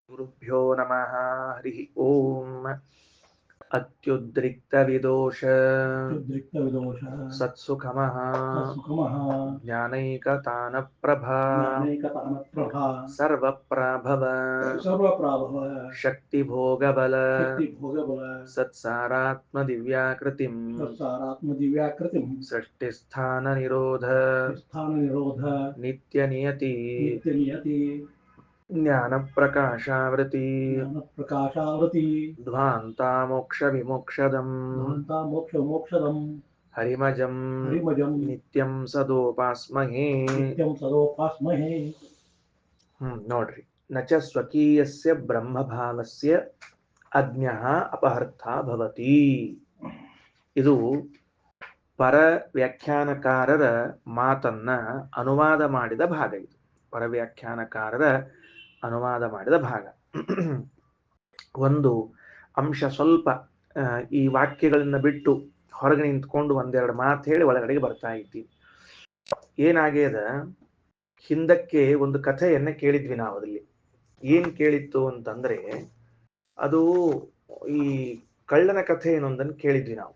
ಗುರುಭ್ಯೋ ನಮಃ ಹರಿ ಓಂ ಅತ್ಯುದ್ರಿಕ್ತವಿದೋಷ ಸತ್ಸುಖಮಃ ಜ್ಞಾನೈಕತಾನಪ್ರಭಾ ಸರ್ವಪ್ರಾಭವ ಶಕ್ತಿಭೋಗಬಲ ಸತ್ಸಾರಾತ್ಮದಿವ್ಯಾಕೃತಿಂ ಸೃಷ್ಟಿಸ್ಥಾನನಿರೋಧ ನಿತ್ಯನಿಯತಿ ಜ್ಞಾನಪ್ರಕಾಶಾವೃತಿ ಧ್ವಾಂತಾ ಮೋಕ್ಷವಿಮೋಕ್ಷದಂ ಹರಿಮಜಂ ನಿತ್ಯಂ ಸದೋಪಾಸ್ಮಹೇ. ನೋಡ್ರಿ, ನಚ ಸ್ವಕೀಯಸ್ಯ ಬ್ರಹ್ಮಭಾವಸ್ಯ ಅಜ್ಞಃ ಅಪಹರ್ಥ ಭವತಿ. ಇದು ಪರ ವ್ಯಾಖ್ಯಾನಕಾರರ ಮಾತನ್ನ ಅನುವಾದ ಮಾಡಿದ ಭಾಗ. ಇದು ಪರವ್ಯಾಖ್ಯಾನಕಾರರ ಅನುವಾದ ಮಾಡಿದ ಭಾಗ. ಒಂದು ಅಂಶ ಸ್ವಲ್ಪ ಈ ವಾಕ್ಯಗಳನ್ನ ಬಿಟ್ಟು ಹೊರಗೆ ನಿಂತ್ಕೊಂಡು ಒಂದೆರಡು ಮಾತು ಹೇಳಿ ಒಳಗಡೆಗೆ ಬರ್ತಾ ಇದ್ದೀವಿ. ಏನಾಗ್ಯದ, ಹಿಂದಕ್ಕೆ ಒಂದು ಕಥೆಯನ್ನ ಕೇಳಿದ್ವಿ ನಾವು. ಅದಲ್ಲಿ ಏನ್ ಕೇಳಿತ್ತು ಅಂತಂದ್ರೆ, ಅದು ಈ ಕಳ್ಳನ ಕಥೆ ಏನೊಂದನ್ನು ಕೇಳಿದ್ವಿ ನಾವು.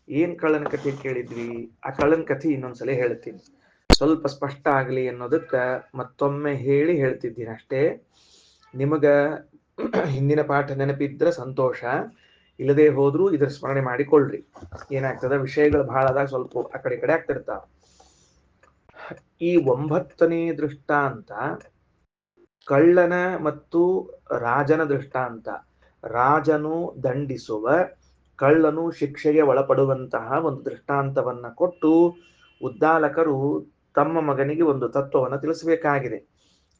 ಏನ್ ಕಳ್ಳನ ಕಥೆ ಕೇಳಿದ್ವಿ? ಆ ಕಳ್ಳನ ಕಥೆ ಇನ್ನೊಂದ್ಸಲ ಹೇಳ್ತೀನಿ, ಸ್ವಲ್ಪ ಸ್ಪಷ್ಟ ಆಗಲಿ ಅನ್ನೋದಕ್ಕೆ ಮತ್ತೊಮ್ಮೆ ಹೇಳ್ತಿದ್ದೀನಿ ಅಷ್ಟೇ. ನಿಮಗ ಹಿಂದಿನ ಪಾಠ ನೆನಪಿದ್ರೆ ಸಂತೋಷ, ಇಲ್ಲದೆ ಹೋದ್ರೂ ಇದ್ರ ಸ್ಮರಣೆ ಮಾಡಿಕೊಳ್ಳ್ರಿ. ಏನಾಗ್ತದ, ವಿಷಯಗಳು ಬಹಳ ಆದಾಗ ಸ್ವಲ್ಪ ಆ ಕಡೆ ಆಗ್ತಿರ್ತಾವ. ಈ 9ನೇ ದೃಷ್ಟಾಂತ ಕಳ್ಳನ ಮತ್ತು ರಾಜನ ದೃಷ್ಟಾಂತ. ರಾಜನು ದಂಡಿಸುವ, ಕಳ್ಳನು ಶಿಕ್ಷೆಗೆ ಒಳಪಡುವಂತಹ ಒಂದು ದೃಷ್ಟಾಂತವನ್ನ ಕೊಟ್ಟು ಉದ್ದಾಲಕರು ತಮ್ಮ ಮಗನಿಗೆ ಒಂದು ತತ್ವವನ್ನು ತಿಳಿಸಬೇಕಾಗಿದೆ.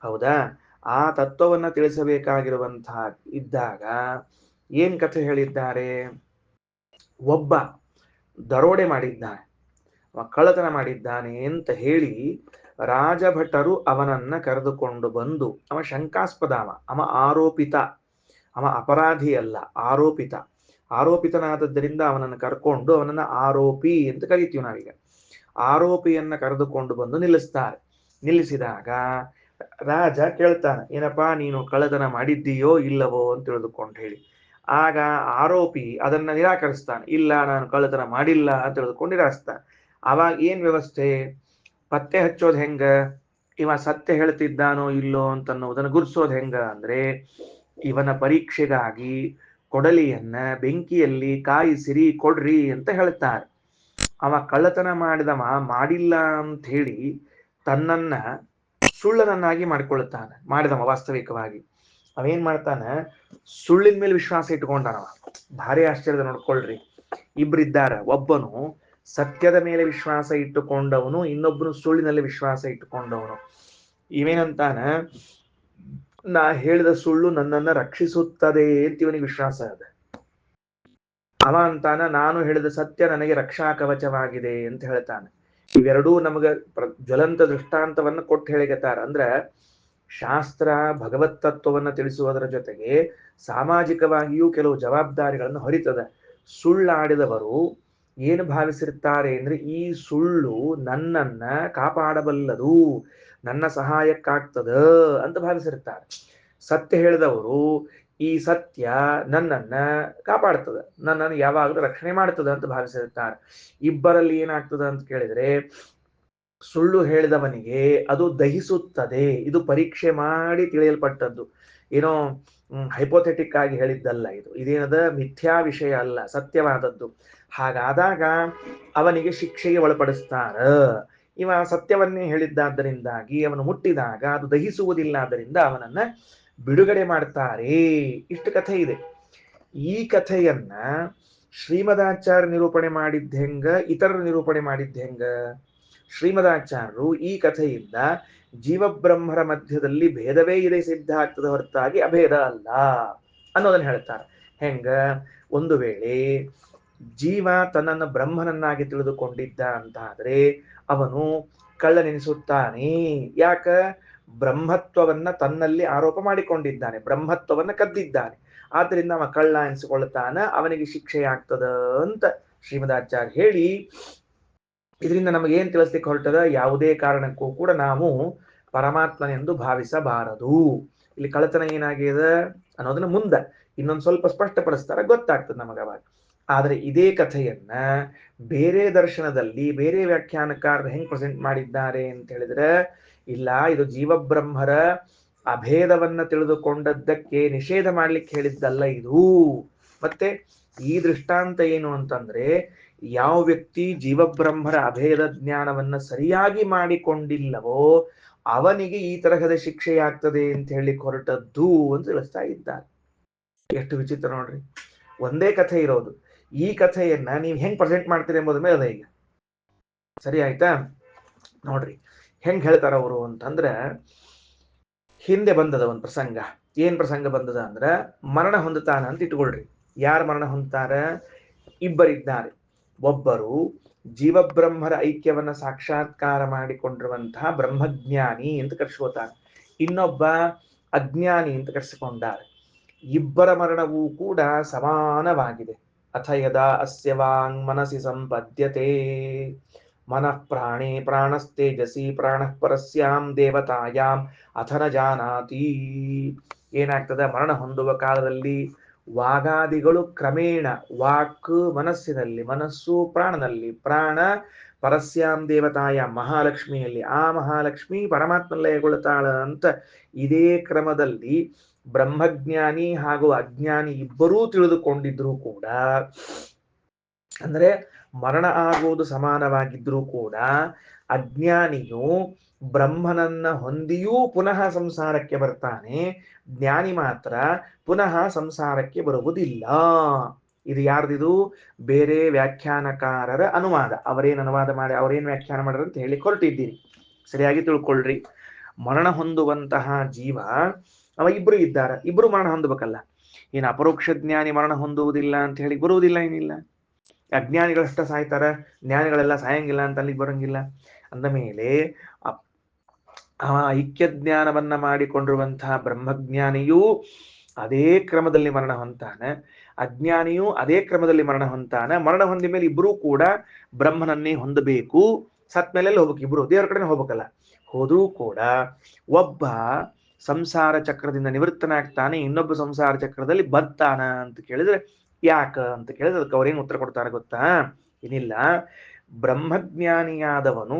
ಹೌದಾ? ಆ ತತ್ವವನ್ನು ತಿಳಿಸಬೇಕಾಗಿರುವಂತಹ ಇದ್ದಾಗ ಏನ್ ಕಥೆ ಹೇಳಿದ್ದಾರೆ? ಒಬ್ಬ ದರೋಡೆ ಮಾಡಿದ್ದಾನೆ, ಕಳ್ಳತನ ಮಾಡಿದ್ದಾನೆ ಅಂತ ಹೇಳಿ ರಾಜಭಟರು ಅವನನ್ನ ಕರೆದುಕೊಂಡು ಬಂದು, ಅವ ಶಂಕಾಸ್ಪದ, ಅವ ಆರೋಪಿತ, ಅವ ಅಪರಾಧಿ ಅಲ್ಲ, ಆರೋಪಿತ. ಆರೋಪಿತನಾದದ್ದರಿಂದ ಅವನನ್ನು ಕರ್ಕೊಂಡು ಅವನನ್ನ ಆರೋಪಿ ಅಂತ ಕರಿತೀವಿ ನಾವೀಗ. ಆರೋಪಿಯನ್ನ ಕರೆದುಕೊಂಡು ಬಂದು ನಿಲ್ಲಿಸ್ತಾರೆ. ನಿಲ್ಲಿಸಿದಾಗ ರಾಜ ಕೇಳ್ತಾನೆ, ಏನಪ್ಪಾ ನೀನು ಕಳ್ಳತನ ಮಾಡಿದ್ದೀಯೋ ಇಲ್ಲವೋ ಅಂತ ತಿಳಿದುಕೊಂಡು ಹೇಳಿ. ಆಗ ಆರೋಪಿ ಅದನ್ನ ನಿರಾಕರಿಸ್ತಾನೆ, ಇಲ್ಲ ನಾನು ಕಳ್ಳತನ ಮಾಡಿಲ್ಲ ಅಂತ ತಿಳಿದುಕೊಂಡು ನಿರಾಕರಿಸ್ತಾನೆ. ಅವಾಗ ಏನ್ ವ್ಯವಸ್ಥೆ? ಪತ್ತೆ ಹಚ್ಚೋದು ಹೆಂಗ? ಇವ ಸತ್ಯ ಹೇಳ್ತಿದ್ದಾನೋ ಇಲ್ಲೋ ಅಂತ ಅನ್ನೋದನ್ನ ಗುರುಸೋದು ಹೆಂಗ ಅಂದ್ರೆ, ಇವನ ಪರೀಕ್ಷೆಗಾಗಿ ಕೊಡಲಿಯನ್ನ ಬೆಂಕಿಯಲ್ಲಿ ಕಾಯಿಸಿರಿ ಕೊಡ್ರಿ ಅಂತ ಹೇಳ್ತಾರೆ. ಅವ ಕಳ್ಳತನ ಮಾಡಿಲ್ಲ ಅಂತ ಹೇಳಿ ತನ್ನನ್ನ ಸುಳ್ಳನನ್ನಾಗಿ ಮಾಡಿಕೊಳ್ಳುತ್ತಾನೆ. ಮಾಡಿದವ ವಾಸ್ತವಿಕವಾಗಿ ಅವೇನ್ ಮಾಡ್ತಾನೆ, ಸುಳ್ಳಿನ ಮೇಲೆ ವಿಶ್ವಾಸ ಇಟ್ಕೊಂಡಾನವ. ಭಾರಿ ಆಶ್ಚರ್ಯದ ನೋಡ್ಕೊಳ್ರಿ. ಇಬ್ಬರಿದ್ದಾರ, ಒಬ್ಬನು ಸತ್ಯದ ಮೇಲೆ ವಿಶ್ವಾಸ ಇಟ್ಟುಕೊಂಡವನು, ಇನ್ನೊಬ್ಬನು ಸುಳ್ಳಿನಲ್ಲಿ ವಿಶ್ವಾಸ ಇಟ್ಟುಕೊಂಡವನು. ಇವೇನಂತಾನ, ನಾ ಹೇಳಿದ ಸುಳ್ಳು ನನ್ನನ್ನ ರಕ್ಷಿಸುತ್ತದೆ ಅಂತ ಇವನಿಗೆ ವಿಶ್ವಾಸ ಅದ. ಅವ ಅಂತಾನ, ನಾನು ಹೇಳಿದ ಸತ್ಯ ನನಗೆ ರಕ್ಷಾ ಕವಚವಾಗಿದೆ ಅಂತ ಹೇಳ್ತಾನೆ. ಇವೆರಡೂ ನಮಗ ಜ್ವಲಂತ ದೃಷ್ಟಾಂತವನ್ನ ಕೊಟ್ಟು ಹೇಳಿಗತಾರ. ಅಂದ್ರೆ ಶಾಸ್ತ್ರ ಭಗವತ್ ತತ್ವವನ್ನು ತಿಳಿಸುವುದರ ಜೊತೆಗೆ ಸಾಮಾಜಿಕವಾಗಿಯೂ ಕೆಲವು ಜವಾಬ್ದಾರಿಗಳನ್ನು ಹೊರಿತದೆ. ಸುಳ್ಳಾಡಿದವರು ಏನು ಭಾವಿಸಿರ್ತಾರೆ ಅಂದ್ರೆ, ಈ ಸುಳ್ಳು ನನ್ನನ್ನ ಕಾಪಾಡಬಲ್ಲದು, ನನ್ನ ಸಹಾಯಕ್ಕಾಗ್ತದ ಅಂತ ಭಾವಿಸಿರ್ತಾರೆ. ಸತ್ಯ ಹೇಳಿದವರು ಈ ಸತ್ಯ ನನ್ನನ್ನ ಕಾಪಾಡ್ತದ, ನನ್ನನ್ನು ಯಾವಾಗಲೂ ರಕ್ಷಣೆ ಮಾಡ್ತದ ಅಂತ ಭಾವಿಸಿರ್ತಾರೆ. ಇಬ್ಬರಲ್ಲಿ ಏನಾಗ್ತದ ಅಂತ ಕೇಳಿದ್ರೆ, ಸುಳ್ಳು ಹೇಳಿದವನಿಗೆ ಅದು ದಹಿಸುತ್ತದೆ. ಇದು ಪರೀಕ್ಷೆ ಮಾಡಿ ತಿಳಿಯಲ್ಪಟ್ಟದ್ದು, ಏನೋ ಹೈಪೋಥೆಟಿಕ್ ಆಗಿ ಹೇಳಿದ್ದಲ್ಲ. ಇದೇನದ ಮಿಥ್ಯಾ ವಿಷಯ ಅಲ್ಲ, ಸತ್ಯವಾದದ್ದು. ಹಾಗಾದಾಗ ಅವನಿಗೆ ಶಿಕ್ಷೆಗೆ ಒಳಪಡಿಸ್ತಾರ. ಇವ ಸತ್ಯವನ್ನೇ ಹೇಳಿದ್ದಾದ್ದರಿಂದಾಗಿ ಅವನು ಮುಟ್ಟಿದಾಗ ಅದು ದಹಿಸುವುದಿಲ್ಲ, ಆದ್ದರಿಂದ ಅವನನ್ನ ಬಿಡುಗಡೆ ಮಾಡ್ತಾರೆ. ಇಷ್ಟು ಕಥೆ ಇದೆ. ಈ ಕಥೆಯನ್ನ ಶ್ರೀಮದಾಚಾರ್ಯ ನಿರೂಪಣೆ ಮಾಡಿದ್ದ ಹೆಂಗ, ಇತರರು ನಿರೂಪಣೆ ಮಾಡಿದ್ದ ಹೆಂಗ? ಶ್ರೀಮದಾಚಾರ್ಯರು ಈ ಕಥೆಯಿಂದ ಜೀವಬ್ರಹ್ಮರ ಮಧ್ಯದಲ್ಲಿ ಭೇದವೇ ಇದೆ ಸಿದ್ಧ ಆಗ್ತದ ಹೊರತಾಗಿ ಅಭೇದ ಅಲ್ಲ ಅನ್ನೋದನ್ನ ಹೇಳ್ತಾರೆ. ಹೆಂಗ? ಒಂದು ವೇಳೆ ಜೀವ ತನ್ನನ್ನು ಬ್ರಹ್ಮನನ್ನಾಗಿ ತಿಳಿದುಕೊಂಡಿದ್ದ ಅಂತ ಆದ್ರೆ ಅವನು ಕಳ್ಳನೆನಿಸುತ್ತಾನೆ. ಯಾಕ? ಬ್ರಹ್ಮತ್ವವನ್ನ ತನ್ನಲ್ಲಿ ಆರೋಪ ಮಾಡಿಕೊಂಡಿದ್ದಾನೆ, ಬ್ರಹ್ಮತ್ವವನ್ನ ಕದ್ದಿದ್ದಾನೆ. ಆದ್ರಿಂದ ಅವ ಕಳ್ಳ ಎನಿಸಿಕೊಳ್ಳುತ್ತಾನ, ಅವನಿಗೆ ಶಿಕ್ಷೆ ಆಗ್ತದ ಅಂತ ಶ್ರೀಮದಾಚಾರ್ಯ ಹೇಳಿ, ಇದರಿಂದ ನಮಗೇನ್ ತಿಳಿಸ್ಲಿಕ್ಕೆ ಹೊರಟದ? ಯಾವುದೇ ಕಾರಣಕ್ಕೂ ಕೂಡ ನಾವು ಪರಮಾತ್ಮನೆಂದು ಭಾವಿಸಬಾರದು. ಇಲ್ಲಿ ಕಳ್ಳತನ ಏನಾಗಿದೆ ಅನ್ನೋದನ್ನ ಮುಂದೆ ಇನ್ನೊಂದು ಸ್ವಲ್ಪ ಸ್ಪಷ್ಟಪಡಿಸ್ತಾರ, ಗೊತ್ತಾಗ್ತದೆ ನಮಗ ಅವಾಗ. ಆದ್ರೆ ಇದೇ ಕಥೆಯನ್ನ ಬೇರೆ ದರ್ಶನದಲ್ಲಿ ಬೇರೆ ವ್ಯಾಖ್ಯಾನಕಾರರು ಹೆಂಗ್ ಪ್ರೆಸೆಂಟ್ ಮಾಡಿದ್ದಾರೆ ಅಂತ ಹೇಳಿದ್ರೆ, ಇಲ್ಲ ಇದು ಜೀವಬ್ರಹ್ಮರ ಅಭೇದವನ್ನ ತಿಳಿದುಕೊಂಡದ್ದಕ್ಕೆ ನಿಷೇಧ ಮಾಡ್ಲಿಕ್ಕೆ ಹೇಳಿದ್ದಲ್ಲ ಇದು. ಮತ್ತೆ ಈ ದೃಷ್ಟಾಂತ ಏನು ಅಂತಂದ್ರೆ, ಯಾವ ವ್ಯಕ್ತಿ ಜೀವಬ್ರಹ್ಮರ ಅಭೇದ ಜ್ಞಾನವನ್ನ ಸರಿಯಾಗಿ ಮಾಡಿಕೊಂಡಿಲ್ಲವೋ ಅವನಿಗೆ ಈ ತರಹದ ಶಿಕ್ಷೆಯಾಗ್ತದೆ ಅಂತ ಹೇಳಿ ಹೊರಟದ್ದು ಅಂತ ತಿಳಿಸ್ತಾ ಇದ್ದಾರೆ. ಎಷ್ಟು ವಿಚಿತ್ರ ನೋಡ್ರಿ, ಒಂದೇ ಕಥೆ ಇರೋದು. ಈ ಕಥೆಯನ್ನ ನೀವು ಹೆಂಗ್ ಪ್ರೆಸೆಂಟ್ ಮಾಡ್ತೀರಿ ಎಂಬುದ ಮೇಲೆ ಅದ. ಈಗ ಸರಿ ಆಯ್ತಾ? ನೋಡ್ರಿ ಹೆಂಗ್ ಹೇಳ್ತಾರ ಅವರು ಅಂತಂದ್ರ, ಹಿಂದೆ ಬಂದದ ಒಂದು ಪ್ರಸಂಗ. ಏನ್ ಪ್ರಸಂಗ ಬಂದದ ಅಂದ್ರ, ಮರಣ ಹೊಂದುತ್ತಾನ ಅಂತ ಇಟ್ಕೊಳ್ರಿ. ಯಾರು ಮರಣ ಹೊಂದುತ್ತಾರ? ಇಬ್ಬರಿದ್ದಾರೆ. ಒಬ್ಬರು ಜೀವಬ್ರಹ್ಮರ ಐಕ್ಯವನ್ನ ಸಾಕ್ಷಾತ್ಕಾರ ಮಾಡಿಕೊಂಡಿರುವಂತಹ ಬ್ರಹ್ಮಜ್ಞಾನಿ ಅಂತ ಕರೆಸ್ಕೋತಾರೆ, ಇನ್ನೊಬ್ಬ ಅಜ್ಞಾನಿ ಅಂತ ಕರೆಸಿಕೊಂಡಾರೆ. ಇಬ್ಬರ ಮರಣವೂ ಕೂಡ ಸಮಾನವಾಗಿದೆ. ಅಥ ಯದಾ ಅಸ್ಯ ವಾಂಗ್ ಮನಸಿ ಸಂಪದ್ಯತೆ ಮನಃ ಪ್ರಾಣೇ ಪ್ರಾಣಸ್ತೇಜಸಿ ಪ್ರಾಣಃ ಪರಸ್ಯಾಂ ದೇವತಾಯಾಂ ಅಥನ ಜಾನಾತಿ. ಏನಾಗ್ತದ? ಮರಣ ಹೊಂದುವ ಕಾಲದಲ್ಲಿ ವಾಗಾದಿಗಳು ಕ್ರಮೇಣ ವಾಕ್ ಮನಸ್ಸಿನಲ್ಲಿ, ಮನಸ್ಸು ಪ್ರಾಣನಲ್ಲಿ, ಪ್ರಾಣ ಪರಸ್ಯಾಂ ದೇವತಾಯ ಮಹಾಲಕ್ಷ್ಮಿಯಲ್ಲಿ, ಆ ಮಹಾಲಕ್ಷ್ಮಿ ಪರಮಾತ್ಮಲಯಗೊಳ್ತಾಳ ಅಂತ ಇದೇ ಕ್ರಮದಲ್ಲಿ ಬ್ರಹ್ಮಜ್ಞಾನಿ ಹಾಗೂ ಅಜ್ಞಾನಿ ಇಬ್ಬರೂ ತಿಳಿದುಕೊಂಡಿದ್ರು ಕೂಡ, ಅಂದ್ರೆ ಮರಣ ಆಗುವುದು ಸಮಾನವಾಗಿದ್ರೂ ಕೂಡ ಅಜ್ಞಾನಿಯು ಬ್ರಹ್ಮನನ್ನ ಹೊಂದಿಯೂ ಪುನಃ ಸಂಸಾರಕ್ಕೆ ಬರ್ತಾನೆ, ಜ್ಞಾನಿ ಮಾತ್ರ ಪುನಃ ಸಂಸಾರಕ್ಕೆ ಬರುವುದಿಲ್ಲ. ಇದು ಯಾರ್ದಿದು? ಬೇರೆ ವ್ಯಾಖ್ಯಾನಕಾರರ ಅನುವಾದ. ಅವರೇನು ಅನುವಾದ ಮಾಡಿ ಅವರೇನು ವ್ಯಾಖ್ಯಾನ ಮಾಡ್ಯಾರ ಅಂತ ಹೇಳಿ ಹೊರಟಿದ್ದೀರಿ. ಸರಿಯಾಗಿ ತಿಳ್ಕೊಳ್ರಿ. ಮರಣ ಹೊಂದುವಂತಹ ಜೀವ ಅವ ಇಬ್ರು ಇದ್ದಾರೆ, ಇಬ್ರು ಮರಣ ಹೊಂದಬೇಕಲ್ಲ. ಏನು ಅಪರೋಕ್ಷ ಜ್ಞಾನಿ ಮರಣ ಹೊಂದುವುದಿಲ್ಲ ಅಂತ ಹೇಳಿ ಬರುವುದಿಲ್ಲ, ಏನಿಲ್ಲ. ಅಜ್ಞಾನಿಗಳಷ್ಟ ಸಾಯ್ತಾರ, ಜ್ಞಾನಿಗಳೆಲ್ಲ ಸಾಯಂಗಿಲ್ಲ ಅಂತ ಅಲ್ಲಿಗೆ ಬರಂಗಿಲ್ಲ. ಅಂದ ಮೇಲೆ ಆ ಐಕ್ಯ ಜ್ಞಾನವನ್ನ ಮಾಡಿಕೊಂಡಿರುವಂತಹ ಬ್ರಹ್ಮಜ್ಞಾನಿಯೂ ಅದೇ ಕ್ರಮದಲ್ಲಿ ಮರಣ ಹೊಂತಾನೆ, ಅಜ್ಞಾನಿಯೂ ಅದೇ ಕ್ರಮದಲ್ಲಿ ಮರಣ ಹೊಂತಾನೆ. ಮರಣ ಹೊಂದ ಮೇಲೆ ಇಬ್ರು ಕೂಡ ಬ್ರಹ್ಮನನ್ನೇ ಹೊಂದಬೇಕು. ಸತ್ ಮೇಲೆ ಹೋಗ್ಬೇಕು, ಇಬ್ರು ದೇವರ ಕಡೆ ಹೋಗ್ಬೇಕಲ್ಲ. ಹೋದ್ರೂ ಕೂಡ ಒಬ್ಬ ಸಂಸಾರ ಚಕ್ರದಿಂದ ನಿವೃತ್ತನಾಗ್ತಾನೆ, ಇನ್ನೊಬ್ಬ ಸಂಸಾರ ಚಕ್ರದಲ್ಲಿ ಬರ್ತಾನ ಅಂತ ಕೇಳಿದ್ರೆ ಯಾಕ ಅಂತ ಕೇಳಿದ್ರೆ ಅದಕ್ಕೆ ಅವ್ರೇನು ಉತ್ತರ ಕೊಡ್ತಾರೆ ಗೊತ್ತಾ? ಏನಿಲ್ಲ, ಬ್ರಹ್ಮಜ್ಞಾನಿಯಾದವನು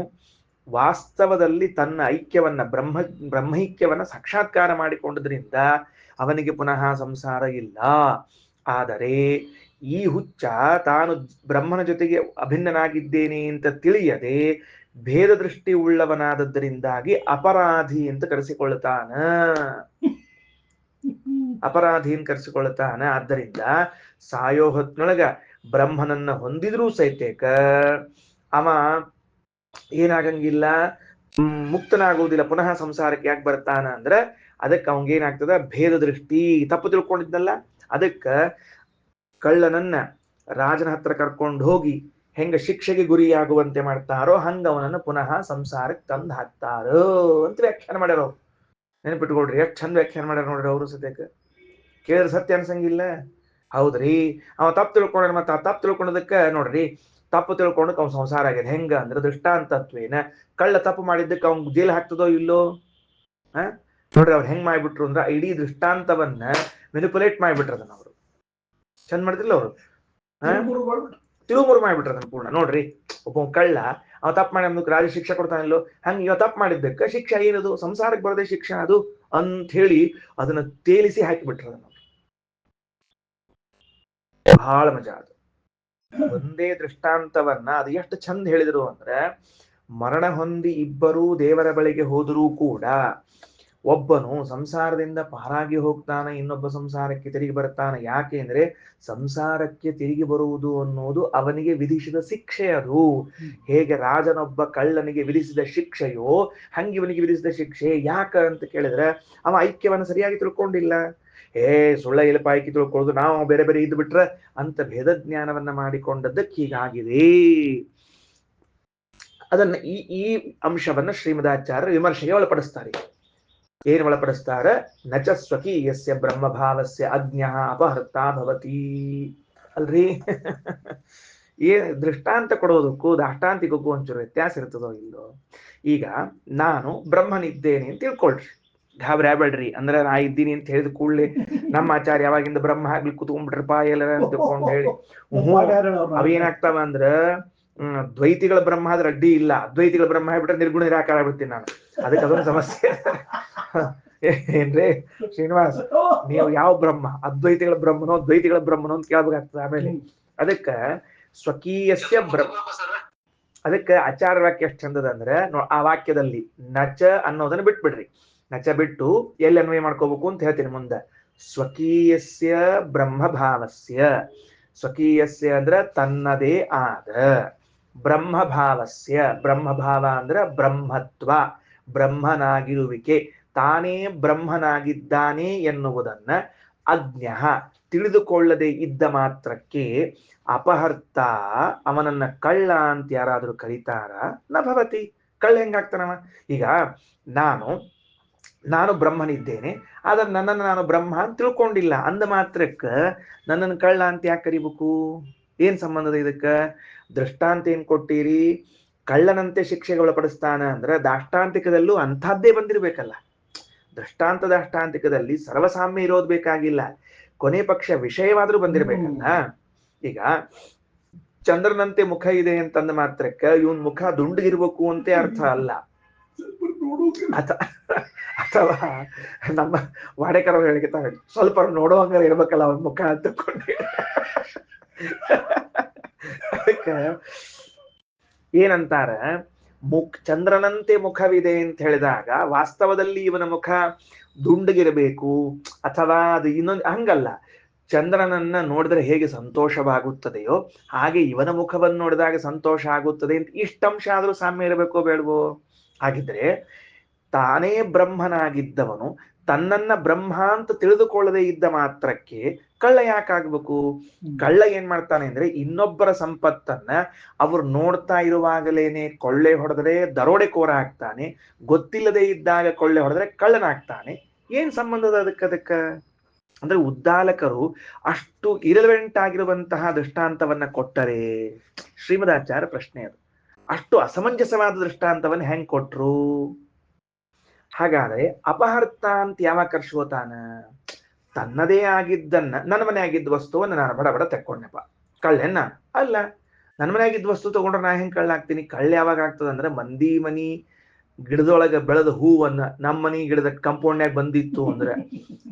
ವಾಸ್ತವದಲ್ಲಿ ತನ್ನ ಐಕ್ಯವನ್ನ ಬ್ರಹ್ಮೈಕ್ಯವನ್ನ ಸಾಕ್ಷಾತ್ಕಾರ ಮಾಡಿಕೊಂಡದ್ರಿಂದ ಅವನಿಗೆ ಪುನಃ ಸಂಸಾರ ಇಲ್ಲ. ಆದರೆ ಈ ಹುಚ್ಚ ತಾನು ಬ್ರಹ್ಮನ ಜೊತೆಗೆ ಅಭಿನ್ನನಾಗಿದ್ದೇನೆ ಅಂತ ತಿಳಿಯದೆ ಭೇದ ದೃಷ್ಟಿ ಉಳ್ಳವನಾದದ್ದರಿಂದಾಗಿ ಅಪರಾಧಿ ಅಂತ ಕರೆಸಿಕೊಳ್ಳುತ್ತಾನ. ಅಪರಾಧಿ ಅಂತ ಕರೆಸಿಕೊಳ್ಳುತ್ತಾನ. ಆದ್ದರಿಂದ ಸಾಯೋ ಹೊತ್ನೊಳಗ ಬ್ರಹ್ಮನನ್ನ ಹೊಂದಿದ್ರೂ ಸಹಿತೇಕ ಅವ ಏನಾಗಂಗಿಲ್ಲ, ಮುಕ್ತನಾಗುವುದಿಲ್ಲ, ಪುನಃ ಸಂಸಾರಕ್ಕೆ ಯಾಕೆ ಬರ್ತಾನ ಅಂದ್ರೆ ಅದಕ್ಕೆ ಅವಂಗೇನಾಗ್ತದ? ಭೇದ ದೃಷ್ಟಿ. ತಪ್ಪು ತಿಳ್ಕೊಂಡಿದ್ನಲ್ಲ, ಅದಕ್ಕ ಕಳ್ಳನನ್ನ ರಾಜನ ಹತ್ರ ಕರ್ಕೊಂಡು ಹೋಗಿ ಹೆಂಗ ಶಿಕ್ಷೆಗೆ ಗುರಿಯಾಗುವಂತೆ ಮಾಡ್ತಾರೋ ಹಂಗ ಅವನನ್ನು ಪುನಃ ಸಂಸಾರಕ್ಕೆ ತಂದು ಹಾಕ್ತಾರೋ ಅಂತ ವ್ಯಾಖ್ಯಾನ ಮಾಡ್ಯಾರ ಅವ್ರು. ನೆನಪಿಟ್ಕೊಳ್ರಿ, ಎಷ್ಟು ಚಂದ ವ್ಯಾಖ್ಯಾನ ಮಾಡ್ಯಾರ ನೋಡ್ರಿ ಅವರು. ಸದ್ಯಕ್ಕೆ ಕೇಳಿದ್ರೆ ಸತ್ಯ ಅನ್ಸಂಗಿಲ್ಲ. ಹೌದ್ರಿ, ಅವ ತಪ್ಪು ತಿಳ್ಕೊಂಡ, ಮತ್ತ ಆ ತಪ್ಪು ತಿಳ್ಕೊಂಡದಕ್ಕ ನೋಡ್ರಿ, ತಪ್ಪು ತಿಳ್ಕೊಂಡಕ್ಕೆ ಅವ್ನ ಸಂಸಾರ ಆಗ್ಯದ. ಹೆಂಗ ಅಂದ್ರೆ ದೃಷ್ಟಾಂತತ್ವೇನ ಕಳ್ಳ ತಪ್ಪು ಮಾಡಿದ್ದಕ್ಕೆ ಅವ್ನ್ ಜೈಲ್ ಹಾಕ್ತದೋ ಇಲ್ಲೋ? ನೋಡ್ರಿ ಅವ್ರು ಹೆಂಗ್ ಮಾಡ್ಬಿಟ್ರು ಅಂದ್ರ ಇಡೀ ದೃಷ್ಟಾಂತವನ್ನ ಮೆನಿಪುಲೇಟ್ ಮಾಡ್ಬಿಟ್ರ ಅದನ್ನ ಅವರು. ಚಂದ ಮಾಡಿದ್ರಲ್ಲ ಅವರು, ತಿರುಮುರು ಮಾಡ್ಬಿಟ್ರ ಅದನ್ನ ಪೂರ್ಣ. ನೋಡ್ರಿ, ಒಬ್ಬ ಕಳ್ಳ ಅವ ತಪ್ಪು ಮಾಡಿ ನಮ್ಗೆ ರಾಜ ಶಿಕ್ಷೆ ಕೊಡ್ತಾನಿಲ್ಲೋ, ಹಂಗ ಇವ ತಪ್ಪು ಮಾಡಿದ್ದಕ್ಕ ಶಿಕ್ಷೆ ಏನದು? ಸಂಸಾರಕ್ಕೆ ಬರದೆ ಶಿಕ್ಷೆ ಅದು ಅಂತ ಹೇಳಿ ಅದನ್ನ ತೇಲಿಸಿ ಹಾಕಿಬಿಟ್ರ ಅದನ್ನ. ಬಹಳ ಮಜಾ ಅದು. ಒಂದೇ ದೃಷ್ಟಾಂತವನ್ನ ಅದು ಎಷ್ಟು ಚಂದ ಹೇಳಿದ್ರು ಅಂದ್ರೆ, ಮರಣ ಹೊಂದಿ ಇಬ್ಬರೂ ದೇವರ ಬಳಿಗೆ ಹೋದರೂ ಕೂಡ ಒಬ್ಬನು ಸಂಸಾರದಿಂದ ಪಾರಾಗಿ ಹೋಗ್ತಾನೆ, ಇನ್ನೊಬ್ಬ ಸಂಸಾರಕ್ಕೆ ತಿರುಗಿ ಬರ್ತಾನೆ. ಯಾಕೆ ಅಂದ್ರೆ ಸಂಸಾರಕ್ಕೆ ತಿರುಗಿ ಬರುವುದು ಅನ್ನೋದು ಅವನಿಗೆ ವಿಧಿಸಿದ ಶಿಕ್ಷೆ. ಅದು ಹೇಗೆ ರಾಜನೊಬ್ಬ ಕಳ್ಳನಿಗೆ ವಿಧಿಸಿದ ಶಿಕ್ಷೆಯೋ ಹಂಗೆ ಇವನಿಗೆ ವಿಧಿಸಿದ ಶಿಕ್ಷೆ. ಯಾಕ ಅಂತ ಕೇಳಿದ್ರೆ ಅವ ಐಕ್ಯವನ್ನ ಸರಿಯಾಗಿ ತಿಳ್ಕೊಂಡಿಲ್ಲ. ಸುಳ್ಳ ಎಲಪಾಯ್ಕಿ ತಿಳ್ಕೊಳ್ಳೋದು, ನಾವು ಬೇರೆ ಬೇರೆ ಇದ್ದು ಬಿಟ್ರೆ ಅಂತ ಭೇದ ಜ್ಞಾನವನ್ನ ಮಾಡಿಕೊಂಡದ್ದಕ್ಕೆ ಹೀಗಾಗಿದೆ. ಅದನ್ನ ಈ ಅಂಶವನ್ನ ಶ್ರೀಮದಾಚಾರ್ಯರು ವಿಮರ್ಶೆಗೆ ಒಳಪಡಿಸ್ತಾರೆ. ಏನ್ ಒಳಪಡಿಸ್ತಾರ? ನಚ ಸ್ವಕೀಯಸ್ಯ ಬ್ರಹ್ಮಭಾವಸ್ಯ ಅಜ್ಞ ಅಪಹೃತ ಭವತಿ. ಅಲ್ರಿ, ದೃಷ್ಟಾಂತ ಕೊಡೋದಕ್ಕೂ ದಾಷ್ಟಾಂತಿಕಕ್ಕೂ ಒಂಚೂರು ವ್ಯತ್ಯಾಸ ಇರ್ತದೋ ಇಲ್ಲೋ? ಈಗ ನಾನು ಬ್ರಹ್ಮನಿದ್ದೇನೆ ಅಂತ ತಿಳ್ಕೊಳ್ರಿ. ಗಾಬರಿ ಆಗ್ಬೇಡ್ರಿ. ಅಂದ್ರೆ ನಾ ಇದ್ದೀನಿ ಅಂತ ಹೇಳಿದ ಕೂಡಲೇ ನಮ್ಮ ಆಚಾರ್ಯ ಯಾವಾಗಿಂದ ಬ್ರಹ್ಮ ಆಗ್ಲಿ ಕುತ್ಕೊಂಡ್ಬಿಟ್ರಪ್ಪ ಎಲ್ಲರ ಅಂತ ತಿಳ್ಕೊಂಡು ಹೇಳಿ ಅವೇನಾಗ್ತಾವ ಅಂದ್ರ ದ್ವೈತಿಗಳ ಬ್ರಹ್ಮ ಆದ್ರೆ ಅಡ್ಡಿ ಇಲ್ಲ, ಅದ್ವೈತಿಗಳ ಬ್ರಹ್ಮ ಆಗ್ಬಿಟ್ರೆ ನಿರ್ಗುಣ ನಿರಾಕಾರ ಆಗ್ಬಿಡ್ತೀನಿ ನಾನು. ಅದಕ್ಕೆ ಅದೊಂದು ಸಮಸ್ಯೆ. ಏನ್ರಿ ಶ್ರೀನಿವಾಸ್, ನೀವು ಯಾವ ಬ್ರಹ್ಮ, ಅದ್ವೈತಿಗಳ ಬ್ರಹ್ಮನೋ ದ್ವೈತಿಗಳ ಬ್ರಹ್ಮನೋ ಅಂತ ಕೇಳ್ಬೇಕಾಗ್ತದೆ ಆಮೇಲೆ. ಅದಕ್ಕ ಸ್ವಕೀಯಸ್ಯ ಅದಕ್ಕೆ ಆಚಾರ ವಾಕ್ಯ ಎಷ್ಟು ಚಂದದ ಅಂದ್ರೆ ಆ ವಾಕ್ಯದಲ್ಲಿ ನಚ ಅನ್ನೋದನ್ನ ಬಿಟ್ಬಿಡ್ರಿ. ನಚ ಬಿಟ್ಟು ಎಲ್ಲಿ ಅನ್ವಯ ಮಾಡ್ಕೋಬೇಕು ಅಂತ ಹೇಳ್ತೀನಿ ಮುಂದೆ. ಸ್ವಕೀಯಸ್ಯ ಬ್ರಹ್ಮಭಾವಸ್ಯ, ಸ್ವಕೀಯಸ್ಯ ಅಂದ್ರ ತನ್ನದೇ ಆದ, ಬ್ರಹ್ಮಭಾವಸ್ಯ, ಬ್ರಹ್ಮಭಾವ ಅಂದ್ರ ಬ್ರಹ್ಮತ್ವ, ಬ್ರಹ್ಮನಾಗಿರುವಿಕೆ, ತಾನೇ ಬ್ರಹ್ಮನಾಗಿದ್ದಾನೆ ಎನ್ನುವುದನ್ನ ಅಜ್ಞ ತಿಳಿದುಕೊಳ್ಳದೆ ಇದ್ದ ಮಾತ್ರಕ್ಕೆ ಅಪಹರ್ತ ಅವನನ್ನ ಕಳ್ಳ ಅಂತ ಯಾರಾದ್ರೂ ಕರೀತಾರ? ನ ಭವತಿ. ಕಳ್ಳ ಹೆಂಗಾಗ್ತಾನವ? ಈಗ ನಾನು ಬ್ರಹ್ಮನಿದ್ದೇನೆ, ಆದ್ರೆ ನನ್ನನ್ನು ನಾನು ಬ್ರಹ್ಮ ಅಂತ ತಿಳ್ಕೊಂಡಿಲ್ಲ ಅಂದ ಮಾತ್ರಕ್ಕ ನನ್ನನ್ನು ಕಳ್ಳ ಅಂತ ಯಾಕೆ ಕರಿಬೇಕು? ಏನ್ ಸಂಬಂಧದ ಇದಕ್ಕ? ದೃಷ್ಟಾಂತ ಏನ್ ಕೊಟ್ಟಿರಿ? ಕಳ್ಳನಂತೆ ಶಿಕ್ಷೆಗೆ ಒಳಪಡಿಸ್ತಾನ ಅಂದ್ರೆ ದಾಷ್ಟಾಂತಿಕದಲ್ಲೂ ಅಂಥದ್ದೇ ಬಂದಿರ್ಬೇಕಲ್ಲ. ದೃಷ್ಟಾಂತ ದಾಷ್ಟಾಂತಿಕದಲ್ಲಿ ಸರ್ವಸಾಮ್ಯ ಇರೋದು ಬೇಕಾಗಿಲ್ಲ, ಕೊನೆ ಪಕ್ಷ ವಿಷಯವಾದ್ರೂ ಬಂದಿರ್ಬೇಕಲ್ಲ. ಈಗ ಚಂದ್ರನಂತೆ ಮುಖ ಇದೆ ಅಂತಂದ ಮಾತ್ರಕ್ಕ ಇವನ್ ಮುಖ ದುಂಡಗಿರ್ಬೇಕು ಅಂತ ಅರ್ಥ ಅಲ್ಲ. ಅಥವಾ ನಮ್ಮ ವಾಡೆಕರ ಹೇಳಿಕೆ ಸ್ವಲ್ಪ ನೋಡುವಂಗ ಇರ್ಬೇಕಲ್ಲ ಅವನ್ ಮುಖ ಅಂತ ತಿಳ್ಕೊಂಡೆ. ಅದಕ್ಕೆ ಏನಂತಾರ, ಚಂದ್ರನಂತೆ ಮುಖವಿದೆ ಅಂತ ಹೇಳಿದಾಗ ವಾಸ್ತವದಲ್ಲಿ ಇವನ ಮುಖ ದುಂಡಗಿರಬೇಕು ಅಥವಾ ಅದು ಇನ್ನೊಂದು ಹಂಗಲ್ಲ. ಚಂದ್ರನನ್ನ ನೋಡಿದ್ರೆ ಹೇಗೆ ಸಂತೋಷವಾಗುತ್ತದೆಯೋ ಹಾಗೆ ಇವನ ಮುಖವನ್ನು ನೋಡಿದಾಗ ಸಂತೋಷ ಆಗುತ್ತದೆ ಅಂತ ಇಷ್ಟಂಶ ಆದ್ರೂ ಸಾಮ್ಯ ಇರಬೇಕೋ ಬೇಡವೋ? ಹಾಗಿದ್ರೆ ತಾನೇ ಬ್ರಹ್ಮನಾಗಿದ್ದವನು ತನ್ನನ್ನ ಬ್ರಹ್ಮ ಅಂತ ತಿಳಿದುಕೊಳ್ಳದೆ ಇದ್ದ ಮಾತ್ರಕ್ಕೆ ಕಳ್ಳ ಯಾಕಾಗ್ಬೇಕು? ಕಳ್ಳ ಏನ್ ಮಾಡ್ತಾನೆ ಅಂದ್ರೆ ಇನ್ನೊಬ್ಬರ ಸಂಪತ್ತನ್ನ ಅವ್ರು ನೋಡ್ತಾ ಇರುವಾಗಲೇನೆ ಕೊಳ್ಳೆ ಹೊಡೆದ್ರೆ ದರೋಡೆಕೋರ ಆಗ್ತಾನೆ, ಗೊತ್ತಿಲ್ಲದೆ ಇದ್ದಾಗ ಕೊಳ್ಳೆ ಹೊಡೆದ್ರೆ ಕಳ್ಳನಾಗ್ತಾನೆ. ಏನ್ ಸಂಬಂಧದ ಅದಕ್ಕ? ಅಂದ್ರೆ ಉದ್ದಾಲಕರು ಅಷ್ಟು ಇರಲೆವೆಂಟ್ ಆಗಿರುವಂತಹ ದೃಷ್ಟಾಂತವನ್ನ ಕೊಟ್ಟರೆ, ಶ್ರೀಮದಾಚಾರ್ಯ ಪ್ರಶ್ನೆ ಅದು, ಅಷ್ಟು ಅಸಮಂಜಸವಾದ ದೃಷ್ಟಾಂತವನ್ನ ಹೆಂಗ್ ಕೊಟ್ರು? ಹಾಗಾದ್ರೆ ಅಪಹರ್ತ ಅಂತ ಯಾವಾಗ ಕರ್ಷೋತಾನ? ತನ್ನದೇ ಆಗಿದ್ದನ್ನ, ನನ್ನ ಮನೆ ಆಗಿದ್ದ ವಸ್ತುವನ್ನ ನಾನು ಬಡ ಬಡ ತೆಕ್ಕೊಂಡೆಪ್ಪ, ಕಳ್ಳೆನ್ನ ಅಲ್ಲ. ನನ್ನ ಮನೆ ಆಗಿದ್ದ ವಸ್ತು ತಗೊಂಡ್ರೆ ನಾ ಹೆಂಗ್ ಕಳ್ಳ ಆಗ್ತೀನಿ? ಕಳ್ಳ ಯಾವಾಗ ಆಗ್ತದಂದ್ರೆ ಮಂದಿ ಮನಿ ಗಿಡದೊಳಗೆ ಬೆಳೆದ ಹೂವನ್ನ ನಮ್ಮ ಮನಿ ಗಿಡದ ಕಂಪೌಂಡ್ನಾಗ ಬಂದಿತ್ತು ಅಂದ್ರೆ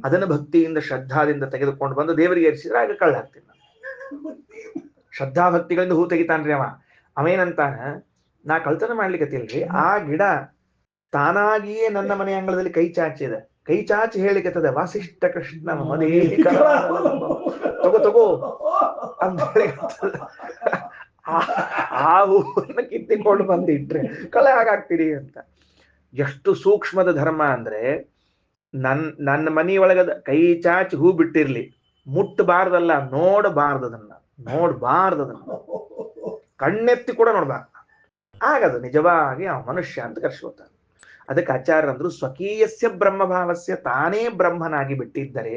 ಅದನ್ನ ಭಕ್ತಿಯಿಂದ ಶ್ರದ್ಧಾದಿಂದ ತೆಗೆದುಕೊಂಡು ಬಂದು ದೇವರಿಗೆ ಏರಿಸಿದ್ರೆ ಆಗ ಕಳ್ಳ ಆಗ್ತೀನಿ ನಾನು. ಶ್ರದ್ಧಾ ಭಕ್ತಿಗಳಿಂದ ಹೂ ತೆಗಿತಾನ್ರಿ ಅವೇನಂತಾನ, ನಾ ಕಳ್ತನ ಮಾಡ್ಲಿಕ್ಕತ್ತಿಲ್ರಿ, ಆ ಗಿಡ ತಾನಾಗಿಯೇ ನನ್ನ ಮನೆ ಅಂಗಳದಲ್ಲಿ ಕೈ ಚಾಚಿದೆ, ಕೈ ಚಾಚಿ ಹೇಳಿಕತ್ತದೆ ವಾಸಿಷ್ಠ ಕೃಷ್ಣ ತಗೋ ಅಂತ ಹೇಳಿ ಆ ಹೂವನ್ನ ಕಿತ್ತಿಕೊಂಡು ಬಂದಿಟ್ರೆ ಕಳ್ಳ ಹಾಗಾಗ್ತೀರಿ ಅಂತ. ಎಷ್ಟು ಸೂಕ್ಷ್ಮದ ಧರ್ಮ ಅಂದ್ರೆ ನನ್ನ ಮನೆಯೊಳಗದ ಕೈ ಚಾಚಿ ಹೂ ಬಿಟ್ಟಿರ್ಲಿ, ಮುಟ್ಟಬಾರ್ದಲ್ಲ, ನೋಡಬಾರ್ದದನ್ನ ಕಣ್ಣೆತ್ತಿ ಕೂಡ ನೋಡ್ಬಾರ್ದು. ಆಗದು ನಿಜವಾಗಿ ಆ ಮನುಷ್ಯ ಅಂತ ಕರ್ಸ್ಕೊತಾನೆ. ಅದಕ್ಕೆ ಆಚಾರ್ಯರಂದ್ರು ಸ್ವಕೀಯಸ್ಯ ಬ್ರಹ್ಮಭಾವಸ್ಯ, ತಾನೇ ಬ್ರಹ್ಮನಾಗಿ ಬಿಟ್ಟಿದ್ದರೆ